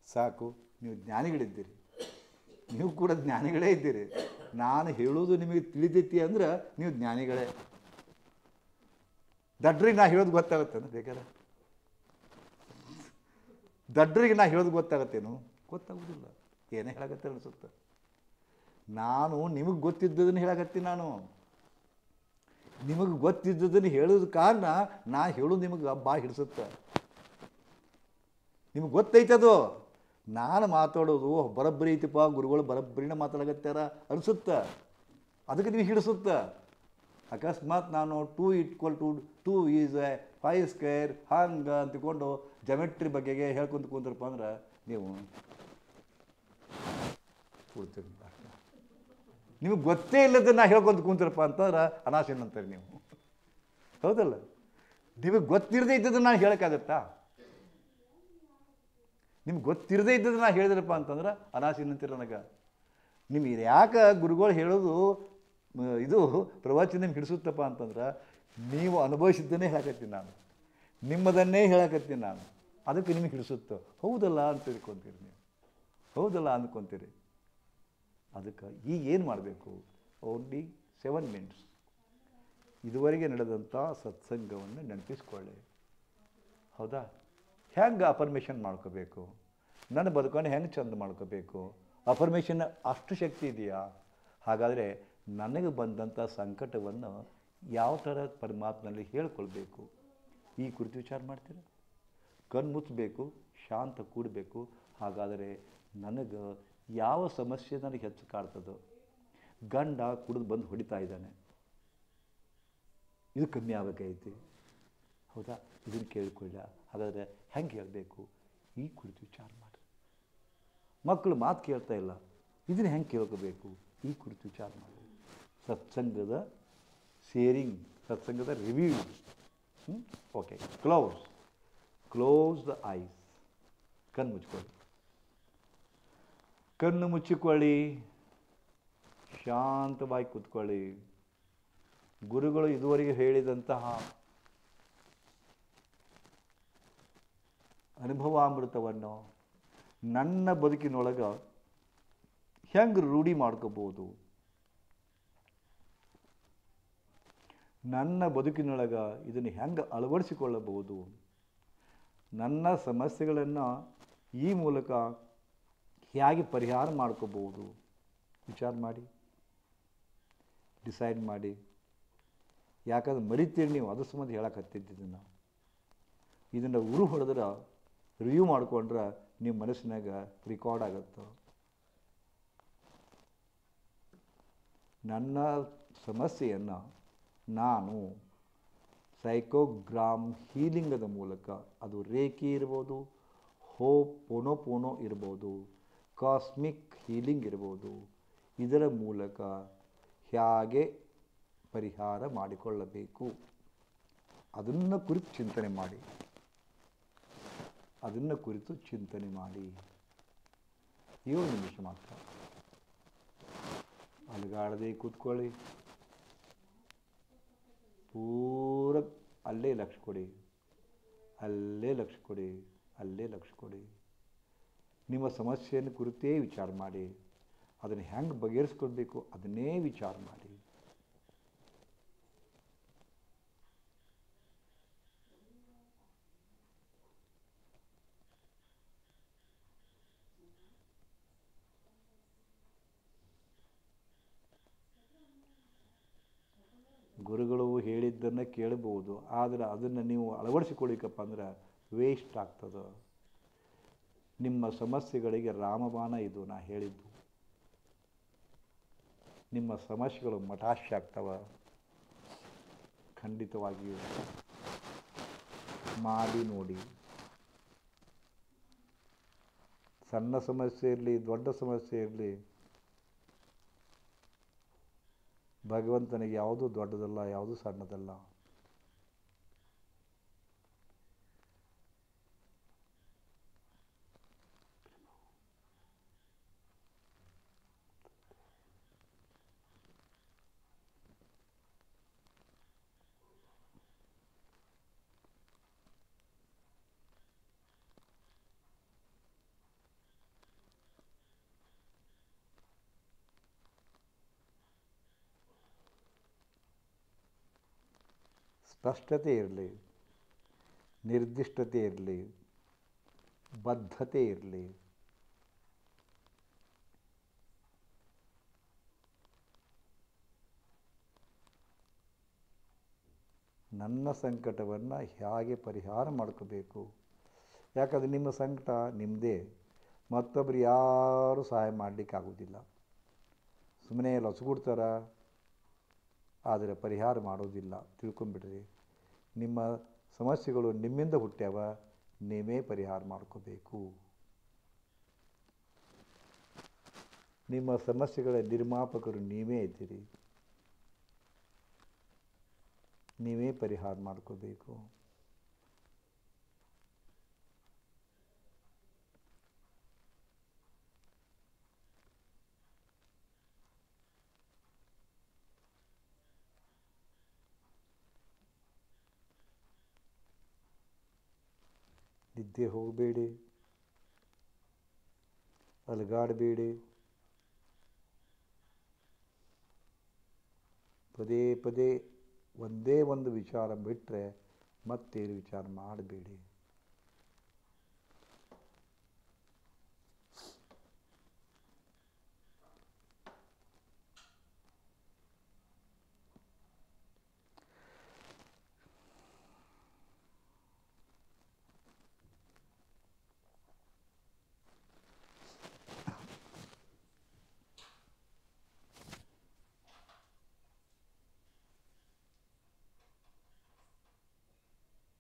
Speaker 1: ಸಾಕು. ನೀವು ಜ್ಞಾನಿಗಳಿದ್ದೀರಿ, ನೀವು ಕೂಡ ಜ್ಞಾನಿಗಳೇ ಇದ್ದೀರಿ. ನಾನು ಹೇಳೋದು ನಿಮಗೆ ತಿಳಿದೈತಿ ಅಂದ್ರೆ ನೀವು ಜ್ಞಾನಿಗಳೇ. ದಡ್ರಿಗೆ ನಾ ಹೇಳೋದು ಗೊತ್ತಾಗತ್ತೇನು? ಬೇಕಾದ್ರೆ ದಡ್ರಿಗೆ ನಾ ಹೇಳೋದು ಗೊತ್ತಾಗತ್ತೇನು? ಗೊತ್ತಾಗೋದಿಲ್ಲ. ಏನೇ ಹೇಳಕತ್ತೆ ಅನಿಸುತ್ತೆ. ನಾನು ನಿಮಗೆ ಗೊತ್ತಿದ್ದದನ್ನು ಹೇಳಕತ್ತೀನಿ. ನಿಮಗೆ ಗೊತ್ತಿದ್ದದನ್ನು ಹೇಳೋದು ಕಾರಣ ನಾ ಹೇಳೋದು ನಿಮಗೆ ಭಾಳ ಹಿಡಿಸುತ್ತೆ. ನಿಮಗೆ ಗೊತ್ತೈತದು. ನಾನು ಮಾತಾಡೋದು ಬರಬ್ಬರಿ ಐತಿಪ್ಪ, ಗುರುಗಳು ಬರಬ್ಬರಿನ ಮಾತಾಡಕತ್ತಾರ ಅನಿಸುತ್ತೆ, ಅದಕ್ಕೆ ನೀವು ಹಿಡಿಸುತ್ತೆ. ಅಕಸ್ಮಾತ್ ನಾನು 2 = 5² ಹಂಗೆ ಅಂತಿಕೊಂಡು ಜಮೆಟ್ರಿ ಬಗ್ಗೆಗೆ ಹೇಳ್ಕೊಂತ ಕೂತ್ರಪ್ಪ ಅಂದ್ರೆ ನೀವು ಕೂಡ್ತೀರಿ. ನಿಮಗೆ ಗೊತ್ತೇ ಇಲ್ಲದನ್ನ ಹೇಳ್ಕೊಂತ ಕೂತ್ರಪ್ಪ ಅಂತಂದ್ರೆ ಅನಾಶನ್ ಅಂತಾರೆ ನೀವು. ಹೌದಲ್ಲ? ನಿಮಗೆ ಗೊತ್ತಿರದೇ ಇದ್ದದನ್ನು ನಾನು ಹೇಳೋಕ್ಕಾಗತ್ತಾ? ನಿಮ್ಗೆ ಗೊತ್ತಿರದೇ ಇದ್ದದನ್ನ ನಾನು ಹೇಳಿದ್ರಪ್ಪ ಅಂತಂದ್ರೆ ಅನಾಶನ್ ಅಂತೀರ ನನಗೆ. ನಿಮಗೆ ಯಾಕೆ ಗುರುಗಳು ಹೇಳೋದು ಇದು ಪ್ರವಚನ ನಿಮ್ಗೆ ಹಿಡಿಸುತ್ತಪ್ಪ ಅಂತಂದ್ರೆ ನೀವು ಅನುಭವಿಸಿದ್ದನ್ನೇ ಹೇಳಕತ್ತೀನಿ ನಾನು, ನಿಮ್ಮದನ್ನೇ ಹೇಳಕತ್ತೀನಿ ನಾನು. ಅದಕ್ಕೆ ನಿಮಗೆ ಹಿಡಿಸುತ್ತೆ. ಹೌದಲ್ಲ ಅಂತ ತಿಳ್ಕೊತೀರಿ ನೀವು, ಹೌದಲ್ಲ ಅಂದ್ಕೊತೀರಿ. ಅದಕ್ಕೆ ಈಗ ಏನು ಮಾಡಬೇಕು? ಓನ್ಲಿ 7 ಮಿನಿಟ್ಸ್ ಇದುವರೆಗೆ ನಡೆದಂಥ ಸತ್ಸಂಗವನ್ನು ನೆನಪಿಸ್ಕೊಳ್ಳಿ. ಹೌದಾ? ಹೆಂಗೆ ಅಫರ್ಮೇಷನ್ ಮಾಡ್ಕೋಬೇಕು, ನನ್ನ ಬದುಕನ್ನು ಹೆಂಗೆ ಚಂದ ಮಾಡ್ಕೋಬೇಕು? ಅಫರ್ಮೇಷನ್ ಅಷ್ಟು ಶಕ್ತಿ ಇದೆಯಾ? ಹಾಗಾದರೆ ನನಗೆ ಬಂದಂಥ ಸಂಕಟವನ್ನು ಯಾವ ಥರ ಪರಮಾತ್ಮನಲ್ಲಿ ಹೇಳ್ಕೊಳ್ಬೇಕು, ಈ ಕುರಿತು ವಿಚಾರ ಮಾಡ್ತೀರಾ? ಕಣ್ಣು ಮುಚ್ಚಬೇಕು, ಶಾಂತ ಕೂಡಬೇಕು. ಹಾಗಾದರೆ ನನಗೆ ಯಾವ ಸಮಸ್ಯೆ ನನಗೆ ಹೆಚ್ಚು ಕಾಡ್ತದೋ, ಗಂಡ ಕುಡಿದು ಬಂದು ಹೊಡಿತಾ ಇದ್ದಾನೆ, ಇದು ಕಮ್ಮಿ ಆಗಬೇಕೈತಿ. ಹೌದಾ? ಇದನ್ನು ಕೇಳಿಕೊಳ್ಳ. ಹಾಗಾದರೆ ಹೆಂಗೆ ಹೇಳಬೇಕು, ಈ ಕುರಿತು ವಿಚಾರ ಮಾಡಿ. ಮಕ್ಕಳು ಮಾತು ಕೇಳ್ತಾ ಇಲ್ಲ, ಇದನ್ನು ಹೆಂಗೆ ಕೇಳ್ಕೋಬೇಕು, ಈ ಕುರಿತು ವಿಚಾರ ಮಾಡಿ. ಸತ್ಸಂಗದ ಶೇರಿಂಗ್, ಸತ್ಸಂಗದ review. Okay, close the eyes. ಕಣ್ಣು ಮುಚ್ಚಿಕೊಳ್ಳಿ, ಶಾಂತವಾಗಿ ಕೂತ್ಕೊಳ್ಳಿ. ಗುರುಗಳು ಇದುವರೆಗೆ ಹೇಳಿದಂತಹ ಅನುಭವಾಮೃತವನ್ನು ನನ್ನ ಬದುಕಿನೊಳಗೆ ಹೆಂಗೆ ರೂಢಿ ಮಾಡ್ಕೋಬೋದು, ನನ್ನ ಬದುಕಿನೊಳಗೆ ಇದನ್ನು ಹೆಂಗೆ ಅಳವಡಿಸಿಕೊಳ್ಳಬಹುದು, ನನ್ನ ಸಮಸ್ಯೆಗಳನ್ನು ಈ ಮೂಲಕ ಹೇಗೆ ಪರಿಹಾರ ಮಾಡ್ಕೋಬೋದು, ವಿಚಾರ ಮಾಡಿ, ಡಿಸೈಡ್ ಮಾಡಿ. ಯಾಕಂದ್ರೆ ಮರಿತೀರಿ ನೀವು, ಅದ್ರ ಸಂಬಂಧ ಹೇಳಕ್ಕೆ ಇದನ್ನು ಉರು ಹೊಡೆದ್ರೆ, ರಿವ್ಯೂ ಮಾಡ್ಕೊಂಡ್ರೆ ನಿಮ್ಮ ಮನಸ್ಸಿನಾಗ ರೆಕಾರ್ಡ್ ಆಗುತ್ತೆ. ನನ್ನ ಸಮಸ್ಯೆಯನ್ನು ನಾನು ಸೈಕೋಗ್ರಾಮ್ ಹೀಲಿಂಗದ ಮೂಲಕ, ಅದು ರೇಖಿ ಇರ್ಬೋದು, ಪೋನೋ ಇರ್ಬೋದು, ಕಾಸ್ಮಿಕ್ ಹೀಲಿಂಗ್ ಇರ್ಬೋದು, ಇದರ ಮೂಲಕ ಹೇಗೆ ಪರಿಹಾರ ಮಾಡಿಕೊಳ್ಳಬೇಕು ಅದನ್ನು ಕುರಿತು ಚಿಂತನೆ ಮಾಡಿ. ಅದನ್ನು ಕುರಿತು ಚಿಂತನೆ ಮಾಡಿ. 7 ನಿಮಿಷ ಮಾತ್ರ. ಅಲುಗಾಡದೆ ಕೂತ್ಕೊಳ್ಳಿ. ಪೂರ ಅಲ್ಲೇ ಲಕ್ಷ್ಯ ಕೊಡಿ, ಅಲ್ಲೇ ಲಕ್ಷ್ಯ ಕೊಡಿ, ಅಲ್ಲೇ ಲಕ್ಷ್ಯ ಕೊಡಿ. ನಿಮ್ಮ ಸಮಸ್ಯೆಯನ್ನು ಕುರಿತೇ ವಿಚಾರ ಮಾಡಿ. ಅದನ್ನು ಹೆಂಗೆ ಬಗೆಹರಿಸ್ಕೊಳ್ಬೇಕು ಅದನ್ನೇ ವಿಚಾರ ಮಾಡಿ. ಹೇಳಿದ್ದನ್ನು ಕೇಳ್ಬೋದು, ಆದರೆ ಅದನ್ನು ನೀವು ಅಳವಡಿಸಿಕೊಳ್ಳಿಕ್ಕಪ್ಪ ಅಂದ್ರೆ ವೇಸ್ಟ್ ಆಗ್ತದೆ. ನಿಮ್ಮ ಸಮಸ್ಯೆಗಳಿಗೆ ರಾಮಬಾಣ ಇದು ನಾ ಹೇಳಿದ್ದು. ನಿಮ್ಮ ಸಮಸ್ಯೆಗಳು ಮಠಾಶೆ ಆಗ್ತವೆ. ಖಂಡಿತವಾಗಿಯೂ ಮಾಡಿ ನೋಡಿ. ಸಣ್ಣ ಸಮಸ್ಯೆ ಇರಲಿ, ದೊಡ್ಡ ಸಮಸ್ಯೆ ಇರಲಿ, ಭಗವಂತನಿಗೆ ಯಾವುದೂ ದೊಡ್ಡದಲ್ಲ, ಯಾವುದೂ ಸಣ್ಣದಲ್ಲ. ಸ್ಪಷ್ಟತೆ ಇರಲಿ, ನಿರ್ದಿಷ್ಟತೆ ಇರಲಿ, ಬದ್ಧತೆ ಇರಲಿ. ನನ್ನ ಸಂಕಟವನ್ನು ಹೇಗೆ ಪರಿಹಾರ ಮಾಡ್ಕೋಬೇಕು. ಯಾಕಂದರೆ ನಿಮ್ಮ ಸಂಕಟ ನಿಮ್ಮದೇ, ಮತ್ತೊಬ್ಬರು ಯಾರೂ ಸಹಾಯ ಮಾಡಲಿಕ್ಕಾಗೋದಿಲ್ಲ. ಸುಮ್ಮನೆ ಲೊಸಗುಡ್ತಾರ, ಆದರೆ ಪರಿಹಾರ ಮಾಡೋದಿಲ್ಲ. ತಿಳ್ಕೊಂಬಿಡ್ರಿ, ನಿಮ್ಮ ಸಮಸ್ಯೆಗಳು ನಿಮ್ಮಿಂದ ಹುಟ್ಟ್ಯಾವ, ನೀವೇ ಪರಿಹಾರ ಮಾಡ್ಕೋಬೇಕು. ನಿಮ್ಮ ಸಮಸ್ಯೆಗಳ ನಿರ್ಮಾಪಕರು ನೀವೇ ಇದ್ದೀರಿ, ನೀವೇ ಪರಿಹಾರ ಮಾಡ್ಕೋಬೇಕು. ನಿದ್ದೆ ಹೋಗಬೇಡಿ, ಅಲಗಾಡಬೇಡಿ. ಪದೇ ಪದೇ ಒಂದೇ ಒಂದು ವಿಚಾರ ಬಿಟ್ಟರೆ ಮತ್ತೇನು ವಿಚಾರ ಮಾಡಬೇಡಿ.